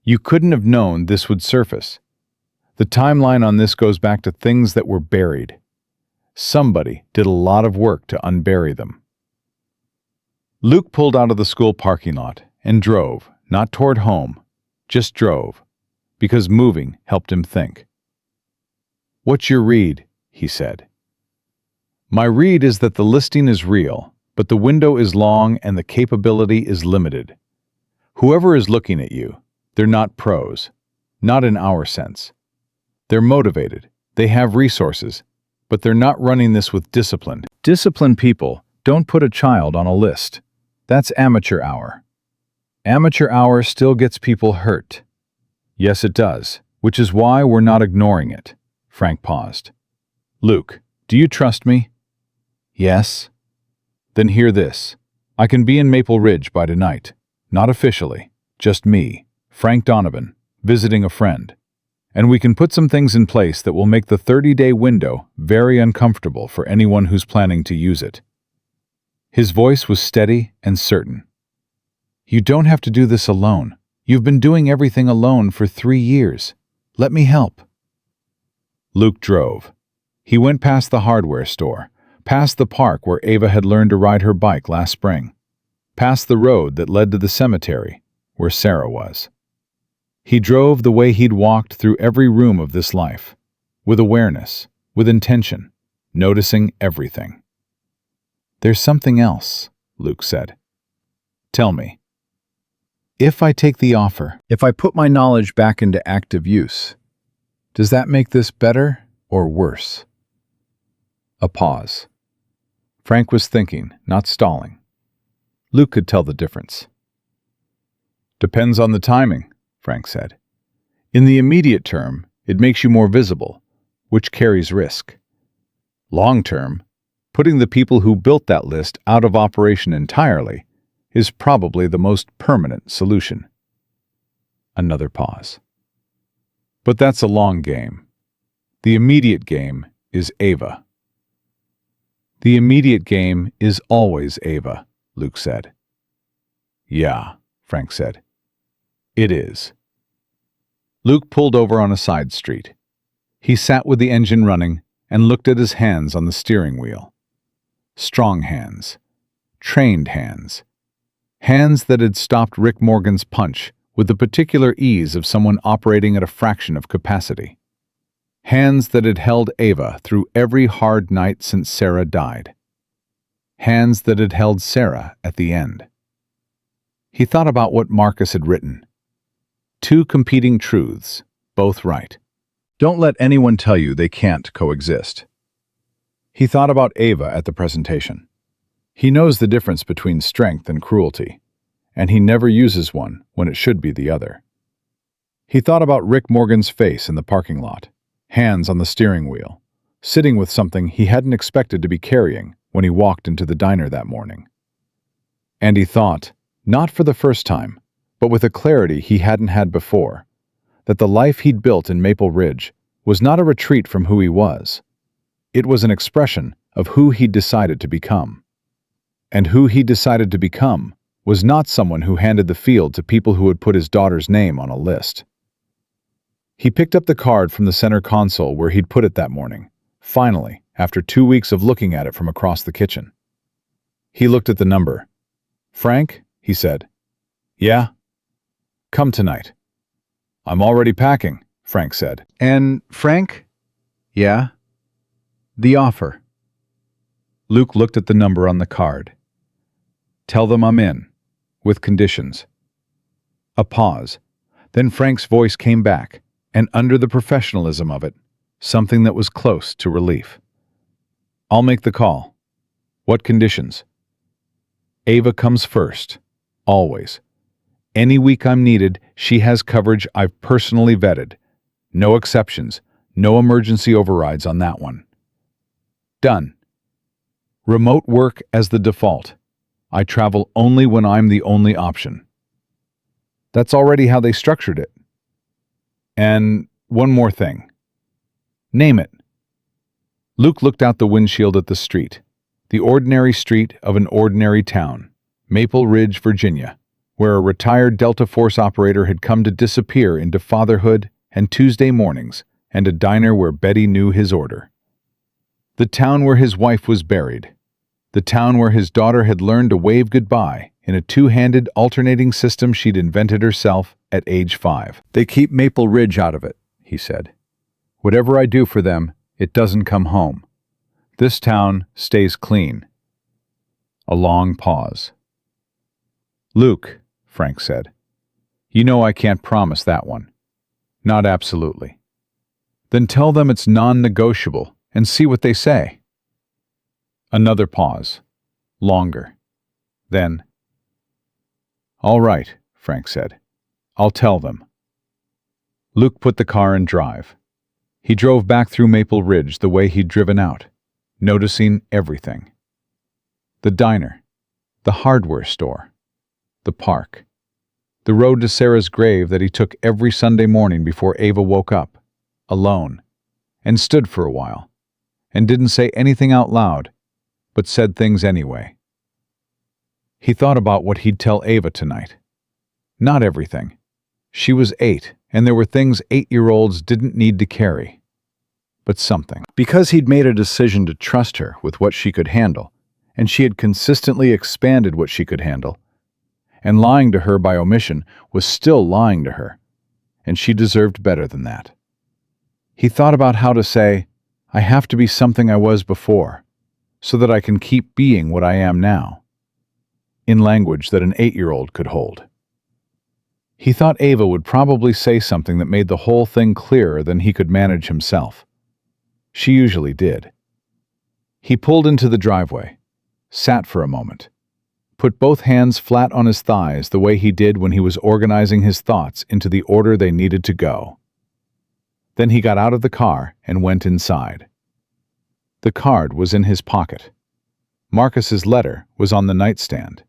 You couldn't have known this would surface. The timeline on this goes back to things that were buried. Somebody did a lot of work to unbury them. Luke pulled out of the school parking lot and drove, not toward home, just drove, because moving helped him think. "What's your read?" he said. "My read is that the listing is real, but the window is long and the capability is limited. Whoever is looking at you, they're not pros, not in our sense. They're motivated, they have resources, but they're not running this with discipline. Disciplined people don't put a child on a list. That's amateur hour. Amateur hour still gets people hurt. Yes, it does, which is why we're not ignoring it." Frank paused. "Luke, do you trust me?" "Yes." "Then hear this. I can be in Maple Ridge by tonight. Not officially, just me, Frank Donovan, visiting a friend. And we can put some things in place that will make the 30-day window very uncomfortable for anyone who's planning to use it." His voice was steady and certain. "You don't have to do this alone. You've been doing everything alone for 3 years. Let me help." Luke drove. He went past the hardware store, past the park where Ava had learned to ride her bike last spring, past the road that led to the cemetery where Sarah was. He drove the way he'd walked through every room of this life, with awareness, with intention, noticing everything. "There's something else," Luke said. "Tell me." "If I take the offer, if I put my knowledge back into active use, does that make this better or worse?" A pause. Frank was thinking, not stalling. Luke could tell the difference. "Depends on the timing," Frank said. "In the immediate term, it makes you more visible, which carries risk. Long term, putting the people who built that list out of operation entirely is probably the most permanent solution." Another pause. "But that's a long game. The immediate game is Ava." "The immediate game is always Ava," Luke said. "Yeah," Frank said. "It is." Luke pulled over on a side street. He sat with the engine running and looked at his hands on the steering wheel. Strong hands. Trained hands. Hands that had stopped Rick Morgan's punch with the particular ease of someone operating at a fraction of capacity. Hands that had held Ava through every hard night since Sarah died. Hands that had held Sarah at the end. He thought about what Marcus had written. 2 competing truths, both right. Don't let anyone tell you they can't coexist. He thought about Ava at the presentation. He knows the difference between strength and cruelty, and he never uses one when it should be the other. He thought about Rick Morgan's face in the parking lot, hands on the steering wheel, sitting with something he hadn't expected to be carrying when he walked into the diner that morning. And he thought, not for the first time, but with a clarity he hadn't had before, that the life he'd built in Maple Ridge was not a retreat from who he was. It was an expression of who he'd decided to become. And who he decided to become was not someone who handed the field to people who had put his daughter's name on a list. He picked up the card from the center console where he'd put it that morning, finally, after 2 weeks of looking at it from across the kitchen. He looked at the number. "Frank," he said. "Yeah?" "Come tonight." "I'm already packing," Frank said. "And, Frank?" "Yeah?" "The offer." Luke looked at the number on the card. "Tell them I'm in, with conditions." A pause. Then Frank's voice came back, and under the professionalism of it, something that was close to relief. "I'll make the call. What conditions?" "Ava comes first. Always. Any week I'm needed, she has coverage I've personally vetted. No exceptions, no emergency overrides on that one." "Done." "Remote work as the default. I travel only when I'm the only option." That's already how they structured it. And one more thing. Name it. Luke looked out the windshield at the street, the ordinary street of an ordinary town, Maple Ridge, Virginia, where a retired Delta Force operator had come to disappear into fatherhood and Tuesday mornings, and a diner where Betty knew his order. The town where his wife was buried. The town where his daughter had learned to wave goodbye in a two-handed alternating system she'd invented herself at age 5. They keep Maple Ridge out of it, he said. Whatever I do for them, it doesn't come home. This town stays clean. A long pause. Luke, Frank said, you know I can't promise that one. Not absolutely. Then tell them it's non-negotiable and see what they say. Another pause. Longer. Then, all right, Frank said. I'll tell them. Luke put the car in drive. He drove back through Maple Ridge the way he'd driven out, noticing everything. The diner, the hardware store, the park, the road to Sarah's grave that he took every Sunday morning before Ava woke up, alone, and stood for a while, and didn't say anything out loud, but said things anyway. He thought about what he'd tell Ava tonight. Not everything. She was 8, and there were things 8-year-olds didn't need to carry. But something. Because he'd made a decision to trust her with what she could handle, and she had consistently expanded what she could handle, and lying to her by omission was still lying to her, and she deserved better than that. He thought about how to say, I have to be something I was before, so that I can keep being what I am now, in language that an 8-year-old could hold. He thought Ava would probably say something that made the whole thing clearer than he could manage himself. She usually did. He pulled into the driveway, sat for a moment, put both hands flat on his thighs the way he did when he was organizing his thoughts into the order they needed to go. Then he got out of the car and went inside. The card was in his pocket. Marcus's letter was on the nightstand.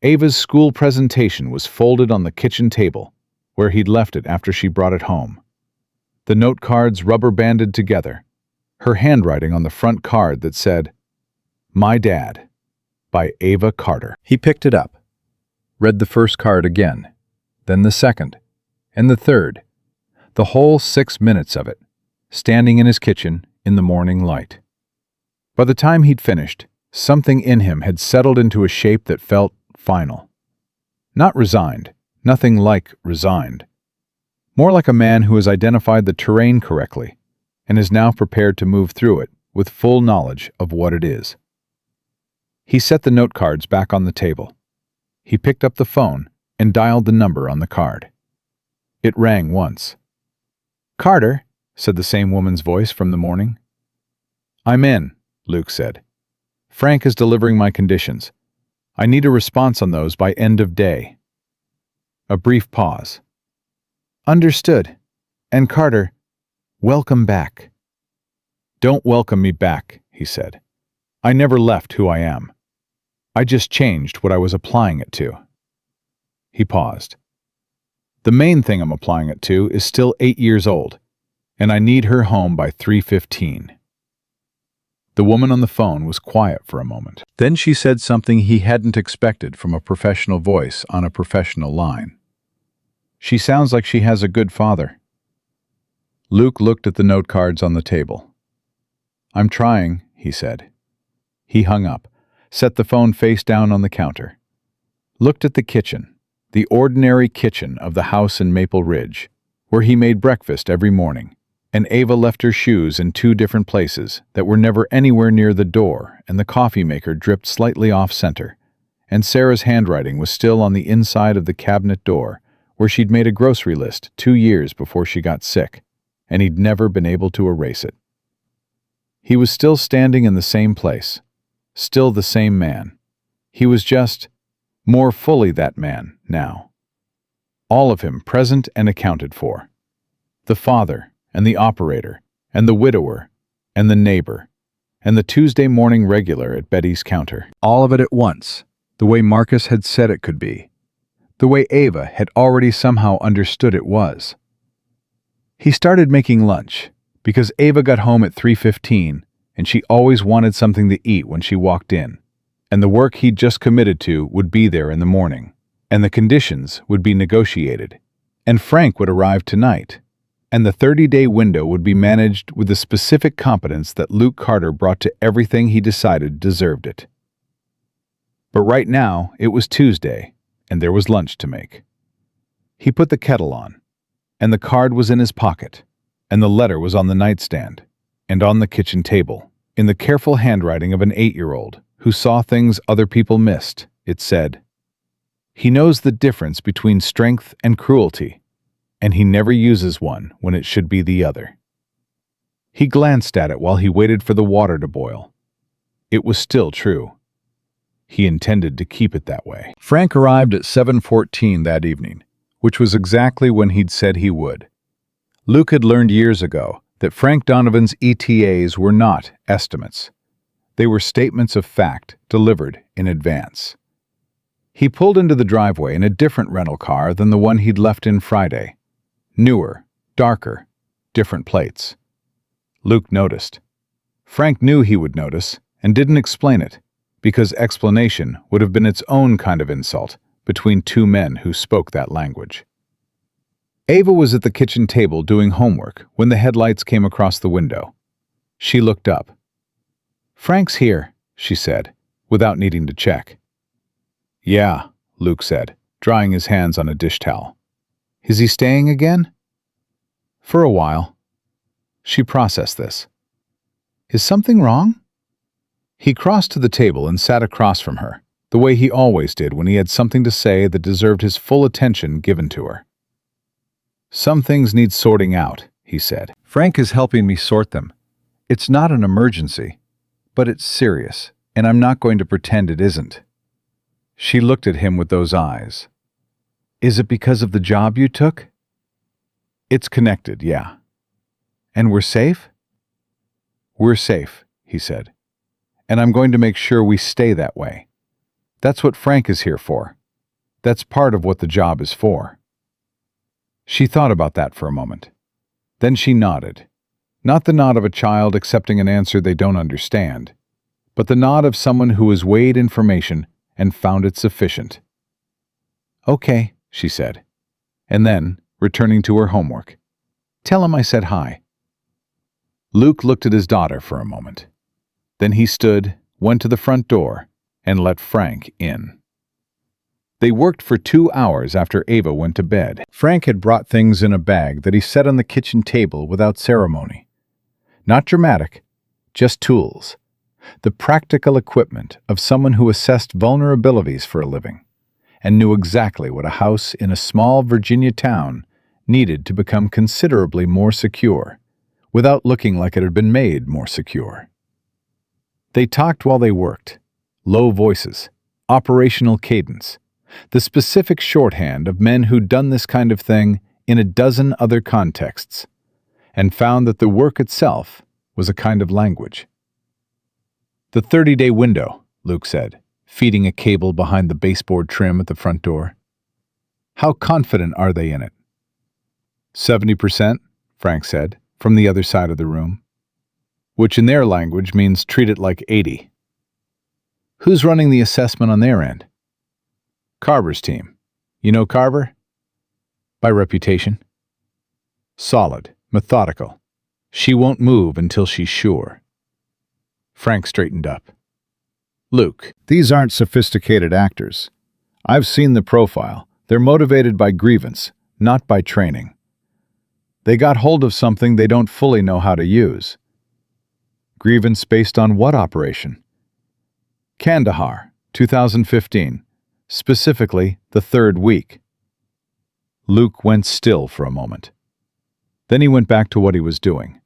Ava's school presentation was folded on the kitchen table, where he'd left it after she brought it home. The note cards rubber-banded together, her handwriting on the front card that said, My Dad, by Ava Carter. He picked it up, read the first card again, then the second, and the third, the whole 6 minutes of it, standing in his kitchen in the morning light. By the time he'd finished, something in him had settled into a shape that felt final. Not resigned, nothing like resigned. More like a man who has identified the terrain correctly and is now prepared to move through it with full knowledge of what it is. He set the note cards back on the table. He picked up the phone and dialed the number on the card. It rang once. "Carter," said the same woman's voice from the morning. "I'm in," Luke said. "Frank is delivering my conditions. I need a response on those by end of day." A brief pause. "Understood. And Carter, welcome back." "Don't welcome me back," he said. "I never left who I am. I just changed what I was applying it to." He paused. "The main thing I'm applying it to is still 8 years old, and I need her home by 3:15. The woman on the phone was quiet for a moment. Then she said something he hadn't expected from a professional voice on a professional line. "She sounds like she has a good father." Luke looked at the note cards on the table. "I'm trying," he said. He hung up, set the phone face down on the counter, looked at the kitchen, the ordinary kitchen of the house in Maple Ridge, where he made breakfast every morning, and Ava left her shoes in 2 different places that were never anywhere near the door, and the coffee maker dripped slightly off-center, and Sarah's handwriting was still on the inside of the cabinet door, where she'd made a grocery list 2 years before she got sick, and he'd never been able to erase it. He was still standing in the same place, still the same man. He was just more fully that man now. All of him present and accounted for. The father, and the operator, and the widower, and the neighbor, and the Tuesday morning regular at Betty's counter. All of it at once, the way Marcus had said it could be. the way Ava had already somehow understood it was. He started making lunch, because Ava got home at 3:15, and she always wanted something to eat when she walked in, and the work he'd just committed to would be there in the morning, and the conditions would be negotiated, and Frank would arrive tonight, and the 30-day window would be managed with the specific competence that Luke Carter brought to everything he decided deserved it. But right now, it was Tuesday, and there was lunch to make. He put the kettle on, and the card was in his pocket, and the letter was on the nightstand, and on the kitchen table, in the careful handwriting of an 8-year-old who saw things other people missed. It said, "He knows the difference between strength and cruelty, and he never uses one when it should be the other." He glanced at it while he waited for the water to boil. It was still true. He intended to keep it that way. Frank arrived at 7:14 that evening, which was exactly when he'd said he would. Luke had learned years ago that Frank Donovan's ETAs were not estimates. They were statements of fact delivered in advance. He pulled into the driveway in a different rental car than the one he'd left in Friday. Newer, darker, different plates. Luke noticed. Frank knew he would notice and didn't explain it, because explanation would have been its own kind of insult between two men who spoke that language. Ava was at the kitchen table doing homework when the headlights came across the window. She looked up. "Frank's here," she said, without needing to check. "Yeah," Luke said, drying his hands on a dish towel. "Is he staying again?" "For a while." She processed this. "Is something wrong?" He crossed to the table and sat across from her, the way he always did when he had something to say that deserved his full attention given to her. "Some things need sorting out," he said. Frank is helping me sort them. It's not an emergency, but it's serious, and I'm not going to pretend it isn't." She looked at him with those eyes. "Is it because of the job you took?" "It's connected, yeah." "And we're safe?" "We're safe," he said. "And I'm going to make sure we stay that way. That's what Frank is here for. That's part of what the job is for." She thought about that for a moment. Then she nodded. Not the nod of a child accepting an answer they don't understand, but the nod of someone who has weighed information and found it sufficient. "Okay," she said, and then, returning to her homework, "Tell him I said hi." Luke looked at his daughter for a moment. Then he stood, went to the front door, and let Frank in. They worked for 2 hours after Ava went to bed. Frank had brought things in a bag that he set on the kitchen table without ceremony. Not dramatic, just tools. The practical equipment of someone who assessed vulnerabilities for a living and knew exactly what a house in a small Virginia town needed to become considerably more secure, without looking like it had been made more secure. They talked while they worked. Low voices, operational cadence, the specific shorthand of men who'd done this kind of thing in a dozen other contexts, and found that the work itself was a kind of language. "The 30-day window," Luke said, feeding a cable behind the baseboard trim at the front door. "How confident are they in it?" 70%, Frank said, from the other side of the room, which in their language means treat it like 80. "Who's running the assessment on their end?" "Carver's team. You know Carver?" "By reputation." "Solid, methodical. She won't move until she's sure." Frank straightened up. "Luke, these aren't sophisticated actors. I've seen the profile. They're motivated by grievance, not by training. They got hold of something they don't fully know how to use." "Grievance based on what operation?" "Kandahar, 2015. Specifically, the 3rd week." Luke went still for a moment. Then he went back to what he was doing.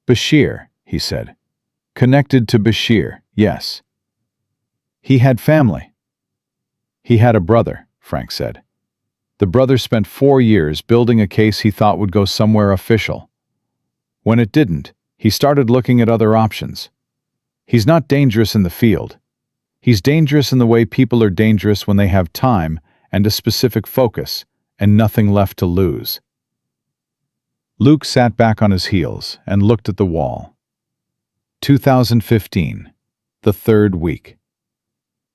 "Bashir," he said. "Connected to Bashir, yes." "He had family." "He had a brother," Frank said. "The brother spent 4 years building a case he thought would go somewhere official. When it didn't, he started looking at other options. He's not dangerous in the field. He's dangerous in the way people are dangerous when they have time and a specific focus, and nothing left to lose. Luke sat back on his heels and looked at the wall. 2015, the third week.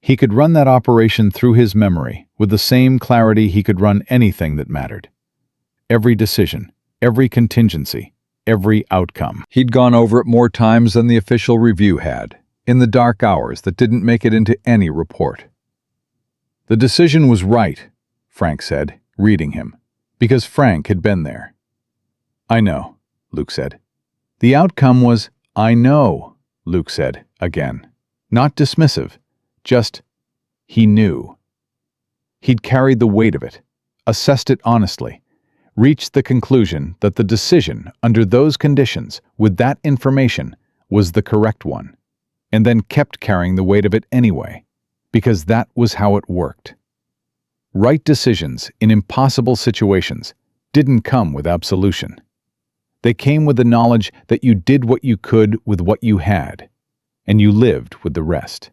He could run that operation through his memory with the same clarity he could run anything that mattered. Every decision, every contingency, every outcome. He'd gone over it more times than the official review had, in the dark hours that didn't make it into any report. The decision was right, Frank said, reading him, because Frank had been there. I know, Luke said. The outcome was, I know, Luke said, again. Not dismissive, just, he knew. He'd carried the weight of it, assessed it honestly, reached the conclusion that the decision under those conditions, with that information, was the correct one, and then kept carrying the weight of it anyway, because that was how it worked. Right decisions in impossible situations didn't come with absolution. They came with the knowledge that you did what you could with what you had, and you lived with the rest.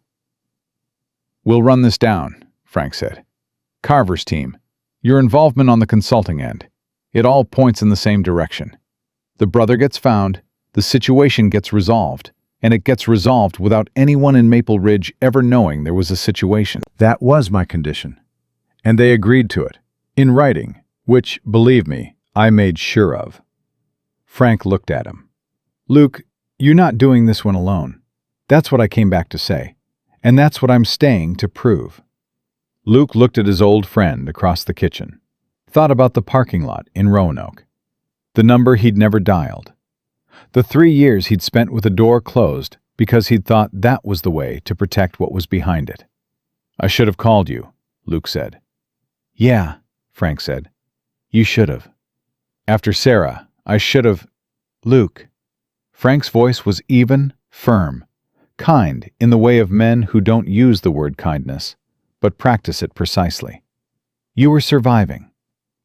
We'll run this down, Frank said. Carver's team, your involvement on the consulting end, it all points in the same direction. The brother gets found, the situation gets resolved, and it gets resolved without anyone in Maple Ridge ever knowing there was a situation. That was my condition. And they agreed to it, in writing, which, believe me, I made sure of. Frank looked at him. Luke, you're not doing this one alone. That's what I came back to say, and that's what I'm staying to prove. Luke looked at his old friend across the kitchen, thought about the parking lot in Roanoke, the number he'd never dialed, the 3 years he'd spent with the door closed because he'd thought that was the way to protect what was behind it. I should have called you, Luke said. Yeah, Frank said. You should have. After Sarah, I should have... Luke. Frank's voice was even, firm, kind in the way of men who don't use the word kindness, but practice it precisely. You were surviving.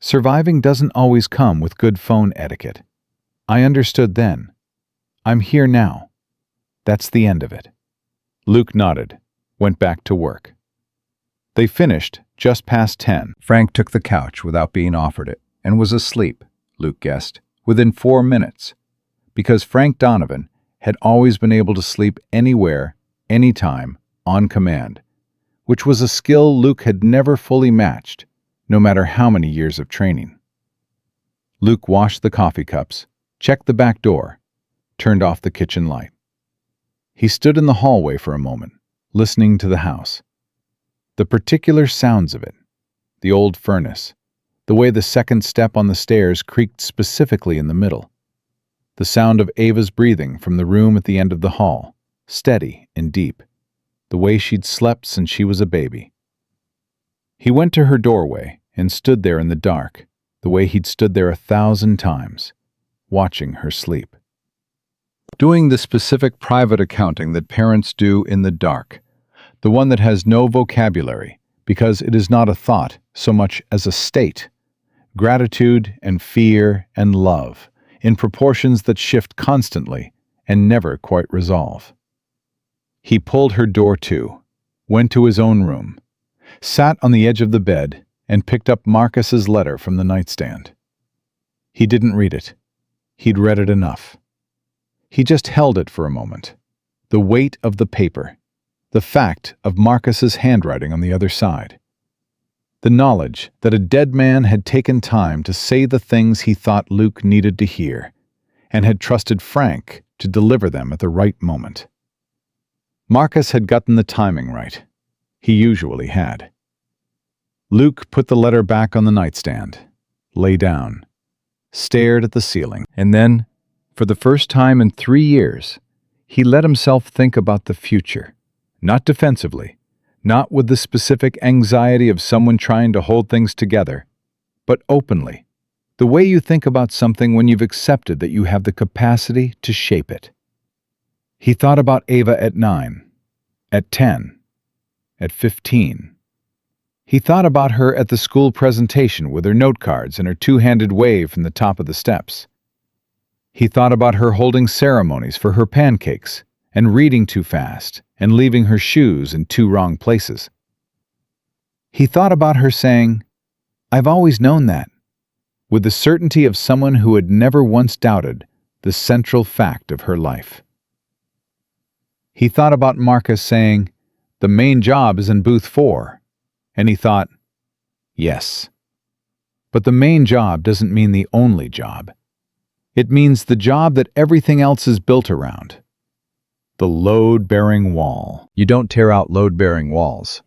Surviving doesn't always come with good phone etiquette. I understood then. I'm here now. That's the end of it. Luke nodded, went back to work. They finished just past 10. Frank took the couch without being offered it and was asleep, Luke guessed, within 4 minutes, because Frank Donovan had always been able to sleep anywhere, anytime, on command, which was a skill Luke had never fully matched, no matter how many years of training. Luke washed the coffee cups, checked the back door, turned off the kitchen light. He stood in the hallway for a moment, listening to the house. The particular sounds of it, the old furnace, the way the second step on the stairs creaked specifically in the middle, the sound of Ava's breathing from the room at the end of the hall, steady and deep, the way she'd slept since she was a baby. He went to her doorway and stood there in the dark, the way he'd stood there 1,000 times, watching her sleep. Doing the specific private accounting that parents do in the dark, the one that has no vocabulary because it is not a thought so much as a state, gratitude and fear and love in proportions that shift constantly and never quite resolve. He pulled her door to, went to his own room, sat on the edge of the bed, and picked up Marcus's letter from the nightstand. He didn't read it. He'd read it enough. He just held it for a moment, the weight of the paper, the fact of Marcus's handwriting on the other side, the knowledge that a dead man had taken time to say the things he thought Luke needed to hear, and had trusted Frank to deliver them at the right moment. Marcus had gotten the timing right. He usually had. Luke put the letter back on the nightstand, lay down, stared at the ceiling, and then, for the first time in 3 years, he let himself think about the future, not defensively, not with the specific anxiety of someone trying to hold things together, but openly, the way you think about something when you've accepted that you have the capacity to shape it. He thought about Ava at 9, at 10, at 15. He thought about her at the school presentation with her note cards and her two-handed wave from the top of the steps. He thought about her holding ceremonies for her pancakes and reading too fast and leaving her shoes in 2 wrong places. He thought about her saying, "I've always known that," with the certainty of someone who had never once doubted the central fact of her life. He thought about Marcus saying, "The main job is in booth 4," and he thought, yes. But the main job doesn't mean the only job. It means the job that everything else is built around. The load-bearing wall. You don't tear out load-bearing walls.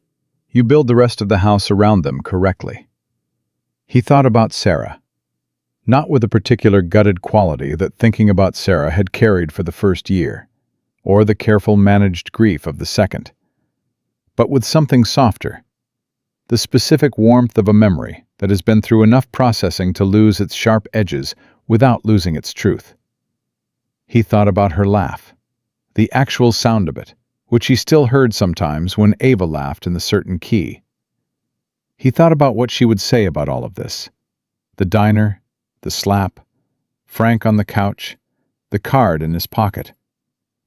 You build the rest of the house around them correctly. He thought about Sarah, not with a particular gutted quality that thinking about Sarah had carried for the first year, or the careful managed grief of the second, but with something softer, the specific warmth of a memory that has been through enough processing to lose its sharp edges without losing its truth. He thought about her laugh, the actual sound of it, which he still heard sometimes when Ava laughed in the certain key. He thought about what she would say about all of this. The diner, the slap, Frank on the couch, the card in his pocket,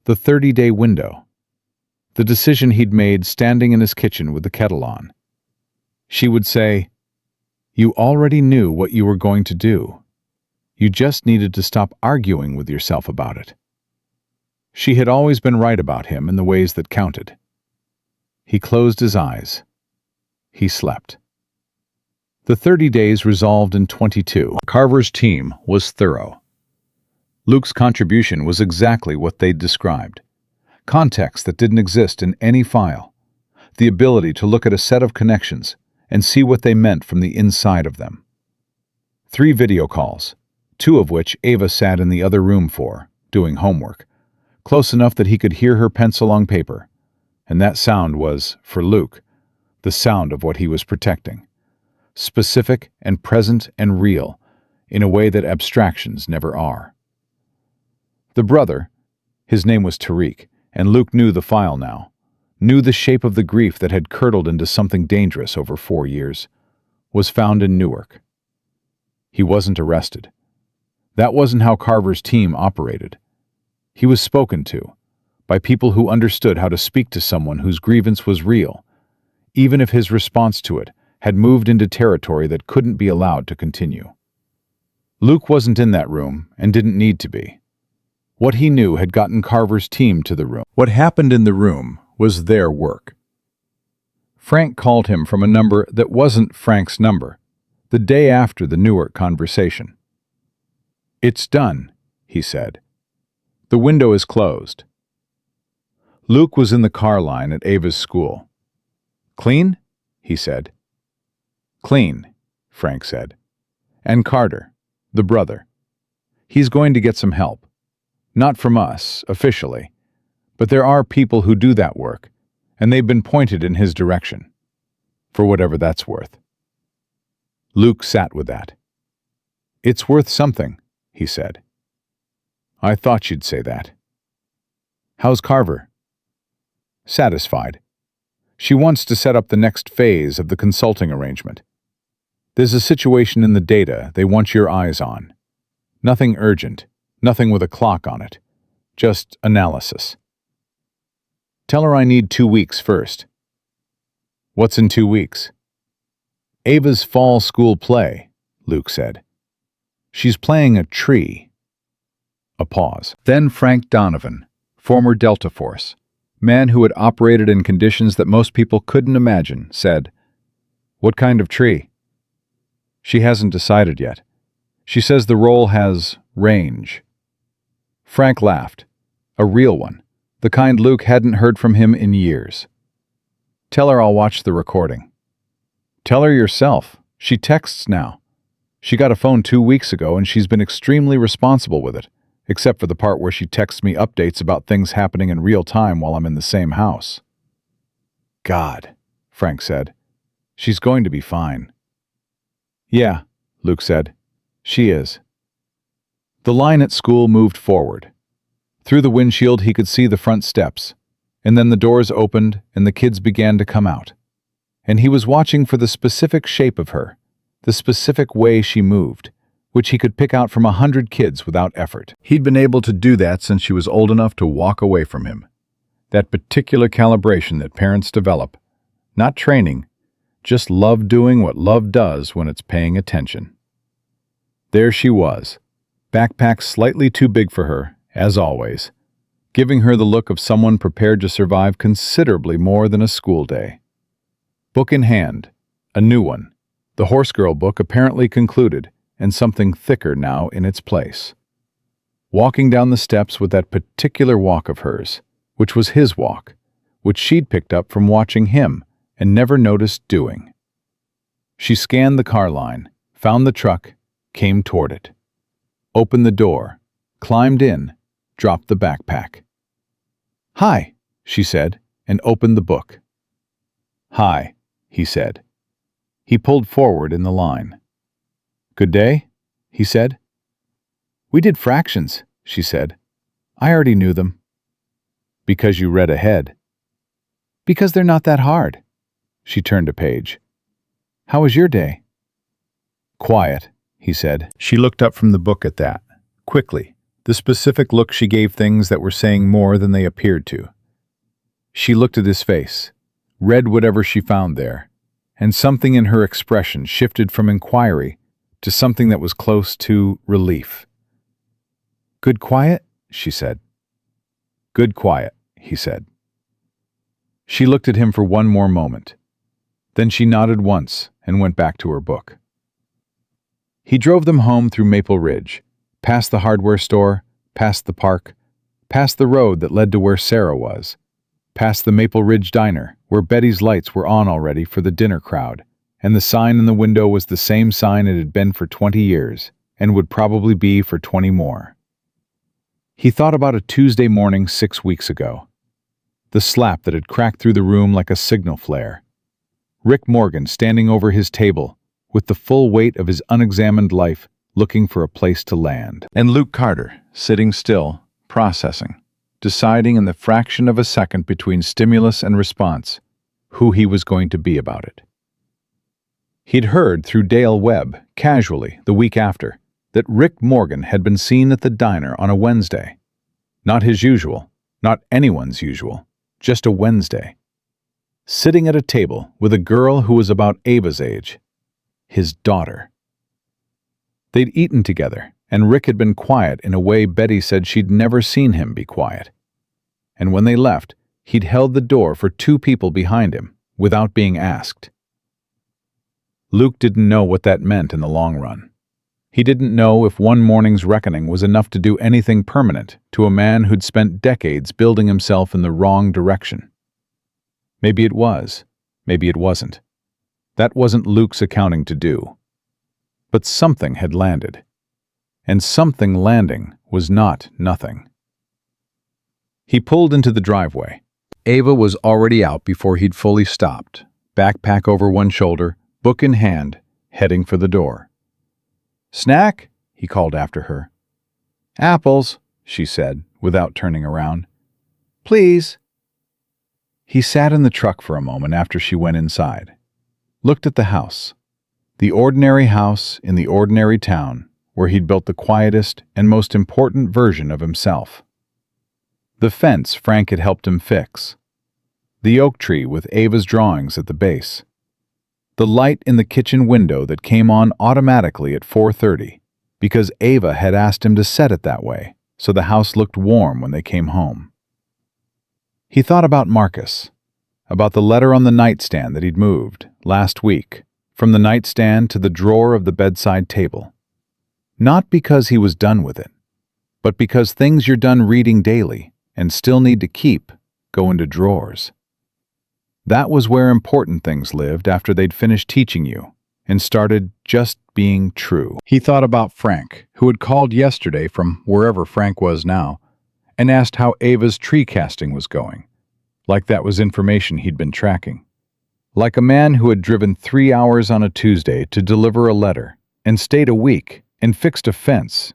the 30-day window, the decision he'd made standing in his kitchen with the kettle on. She would say, "You already knew what you were going to do. You just needed to stop arguing with yourself about it." She had always been right about him in the ways that counted. He closed his eyes. He slept. The 30 days resolved in 22. Carver's team was thorough. Luke's contribution was exactly what they'd described. Context that didn't exist in any file. The ability to look at a set of connections and see what they meant from the inside of them. 3 video calls, 2 of which Ava sat in the other room for, doing homework, close enough that he could hear her pencil on paper, and that sound was, for Luke, the sound of what he was protecting. Specific and present and real, in a way that abstractions never are. The brother, his name was Tariq, and Luke knew the file now, knew the shape of the grief that had curdled into something dangerous over 4 years, was found in Newark. He wasn't arrested. That wasn't how Carver's team operated. He was spoken to, by people who understood how to speak to someone whose grievance was real, even if his response to it had moved into territory that couldn't be allowed to continue. Luke wasn't in that room and didn't need to be. What he knew had gotten Carver's team to the room. What happened in the room was their work. Frank called him from a number that wasn't Frank's number, the day after the Newark conversation. "It's done," he said. "The window is closed." Luke was in the car line at Ava's school. "Clean?" he said. "Clean," Frank said. "And Carter, the brother. He's going to get some help. Not from us, officially, but there are people who do that work, and they've been pointed in his direction. For whatever that's worth." Luke sat with that. "It's worth something," he said. "I thought you'd say that." "How's Carver?" "Satisfied. She wants to set up the next phase of the consulting arrangement. There's a situation in the data they want your eyes on. Nothing urgent, nothing with a clock on it. Just analysis. Tell her I need 2 weeks first." "What's in 2 weeks?" "Ava's fall school play," Luke said. "She's playing a tree." A pause. Then Frank Donovan, former Delta Force, man who had operated in conditions that most people couldn't imagine, said, "What kind of tree?" "She hasn't decided yet. She says the role has range." Frank laughed. A real one, the kind Luke hadn't heard from him in years. "Tell her I'll watch the recording." "Tell her yourself. She texts now. She got a phone 2 weeks ago and she's been extremely responsible with it, except for the part where she texts me updates about things happening in real time while I'm in the same house." "God," Frank said. "She's going to be fine." "Yeah," Luke said. "She is." The line at school moved forward. Through the windshield he could see the front steps, and then the doors opened and the kids began to come out. And he was watching for the specific shape of her, the specific way she moved, which he could pick out from 100 kids without effort. He'd been able to do that since she was old enough to walk away from him. That particular calibration that parents develop. Not training, Just love doing what love does when it's paying attention. There she was, backpack slightly too big for her, as always, giving her the look of someone prepared to survive considerably more than a school day. Book in hand, a new one, the Horse Girl book apparently concluded, and something thicker now in its place. Walking down the steps with that particular walk of hers, which was his walk, which she'd picked up from watching him and never noticed doing. She scanned the car line, found the truck, came toward it. Opened the door, climbed in, dropped the backpack. "Hi," she said, and opened the book. "Hi," he said. He pulled forward in the line. "Good day," he said. "We did fractions," she said. "I already knew them." "Because you read ahead." "Because they're not that hard." She turned a page. "How was your day?" "Quiet," he said. She looked up from the book at that, quickly, the specific look she gave things that were saying more than they appeared to. She looked at his face, read whatever she found there, and something in her expression shifted from inquiry to something that was close to relief. "Good quiet?" she said. "Good quiet," he said. She looked at him for one more moment. Then she nodded once and went back to her book. He drove them home through Maple Ridge, past the hardware store, past the park, past the road that led to where Sarah was, past the Maple Ridge Diner, where Betty's lights were on already for the dinner crowd, and the sign in the window was the same sign it had been for 20 years, and would probably be for 20 more. He thought about a Tuesday morning 6 weeks ago. The slap that had cracked through the room like a signal flare. Rick Morgan standing over his table, with the full weight of his unexamined life, looking for a place to land. And Luke Carter, sitting still, processing, deciding in the fraction of a second between stimulus and response, who he was going to be about it. He'd heard through Dale Webb, casually, the week after, that Rick Morgan had been seen at the diner on a Wednesday. Not his usual, not anyone's usual, just a Wednesday. Sitting at a table with a girl who was about Ava's age, his daughter. They'd eaten together, and Rick had been quiet in a way Betty said she'd never seen him be quiet. And when they left, he'd held the door for 2 people behind him, without being asked. Luke didn't know what that meant in the long run. He didn't know if one morning's reckoning was enough to do anything permanent to a man who'd spent decades building himself in the wrong direction. Maybe it was, maybe it wasn't. That wasn't Luke's accounting to do. But something had landed. And something landing was not nothing. He pulled into the driveway. Ava was already out before he'd fully stopped, backpack over one shoulder, book in hand, heading for the door. "Snack?" he called after her. "Apples," she said, without turning around. "Please." He sat in the truck for a moment after she went inside. Looked at the house. The ordinary house in the ordinary town where he'd built the quietest and most important version of himself. The fence Frank had helped him fix. The oak tree with Ava's drawings at the base. The light in the kitchen window that came on automatically at 4:30 because Ava had asked him to set it that way so the house looked warm when they came home. He thought about Marcus, about the letter on the nightstand that he'd moved, last week, from the nightstand to the drawer of the bedside table. Not because he was done with it, but because things you're done reading daily and still need to keep go into drawers. That was where important things lived after they'd finished teaching you and started just being true. He thought about Frank, who had called yesterday from wherever Frank was now, and asked how Ava's tree casting was going, like that was information he'd been tracking. Like a man who had driven 3 hours on a Tuesday to deliver a letter and stayed a week and fixed a fence,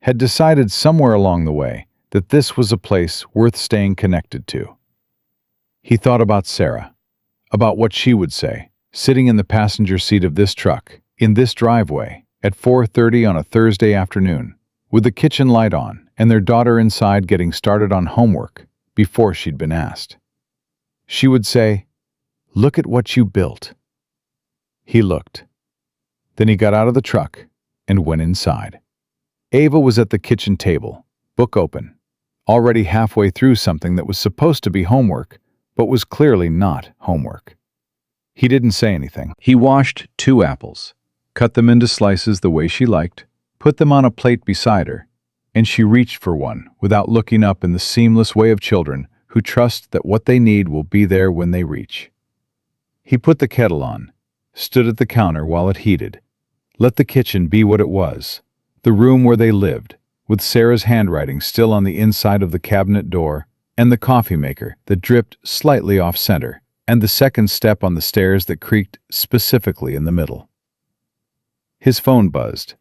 had decided somewhere along the way that this was a place worth staying connected to. He thought about Sarah, about what she would say, sitting in the passenger seat of this truck, in this driveway, at 4:30 on a Thursday afternoon, with the kitchen light on and their daughter inside getting started on homework before she'd been asked. She would say, "Look at what you built." He looked. Then he got out of the truck and went inside. Ava was at the kitchen table, book open, already halfway through something that was supposed to be homework, but was clearly not homework. He didn't say anything. He washed 2 apples, cut them into slices the way she liked, put them on a plate beside her, and she reached for one without looking up in the seamless way of children who trust that what they need will be there when they reach. He put the kettle on, stood at the counter while it heated, let the kitchen be what it was, the room where they lived, with Sarah's handwriting still on the inside of the cabinet door, and the coffee maker that dripped slightly off-center, and the second step on the stairs that creaked specifically in the middle. His phone buzzed.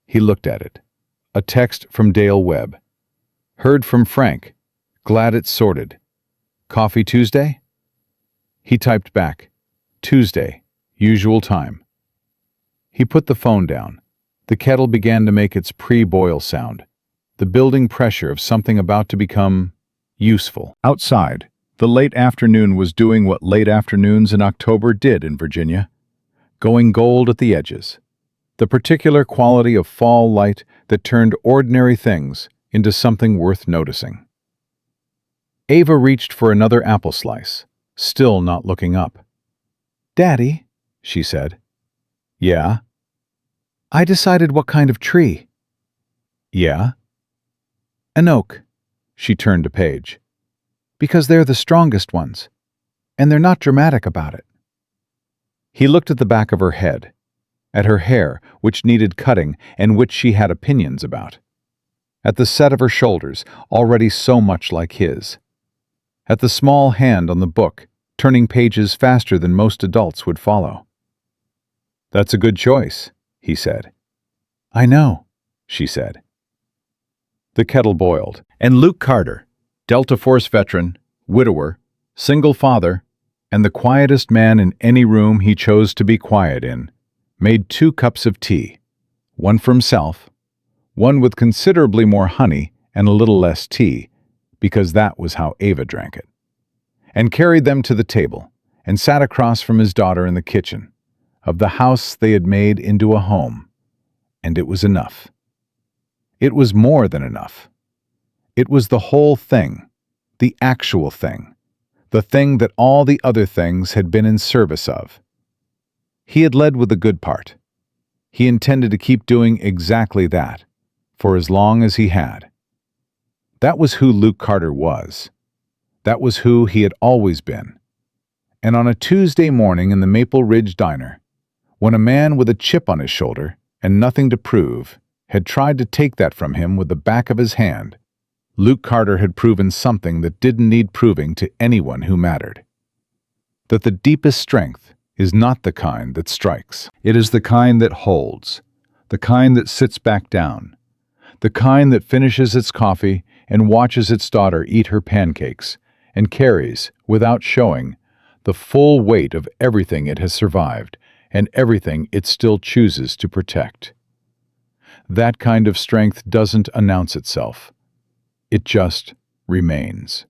He looked at it. A text from Dale Webb. Heard from Frank. Glad it's sorted. Coffee Tuesday? He typed back. Tuesday, usual time. He put the phone down. The kettle began to make its pre-boil sound, the building pressure of something about to become useful. Outside, the late afternoon was doing what late afternoons in October did in Virginia, going gold at the edges, the particular quality of fall light that turned ordinary things into something worth noticing. Ava reached for another apple slice, still not looking up. "Daddy," she said. "Yeah?" "I decided what kind of tree." "Yeah?" "An oak." She turned to Paige. "Because they're the strongest ones, and they're not dramatic about it." He looked at the back of her head, at her hair, which needed cutting and which she had opinions about, at the set of her shoulders, already so much like his, at the small hand on the book, turning pages faster than most adults would follow. "That's a good choice," he said. "I know," she said. The kettle boiled, and Luke Carter, Delta Force veteran, widower, single father, and the quietest man in any room he chose to be quiet in, made 2 cups of tea, one for himself, one with considerably more honey and a little less tea, because that was how Ava drank it, and carried them to the table, and sat across from his daughter in the kitchen, of the house they had made into a home, and it was enough. It was more than enough. It was the whole thing, the actual thing, the thing that all the other things had been in service of. He had led with the good part. He intended to keep doing exactly that, for as long as he had. That was who Luke Carter was. That was who he had always been. And on a Tuesday morning in the Maple Ridge Diner, when a man with a chip on his shoulder and nothing to prove had tried to take that from him with the back of his hand, Luke Carter had proven something that didn't need proving to anyone who mattered. That the deepest strength is not the kind that strikes. It is the kind that holds, the kind that sits back down, the kind that finishes its coffee and watches its daughter eat her pancakes and carries, without showing, the full weight of everything it has survived and everything it still chooses to protect. That kind of strength doesn't announce itself. It just remains.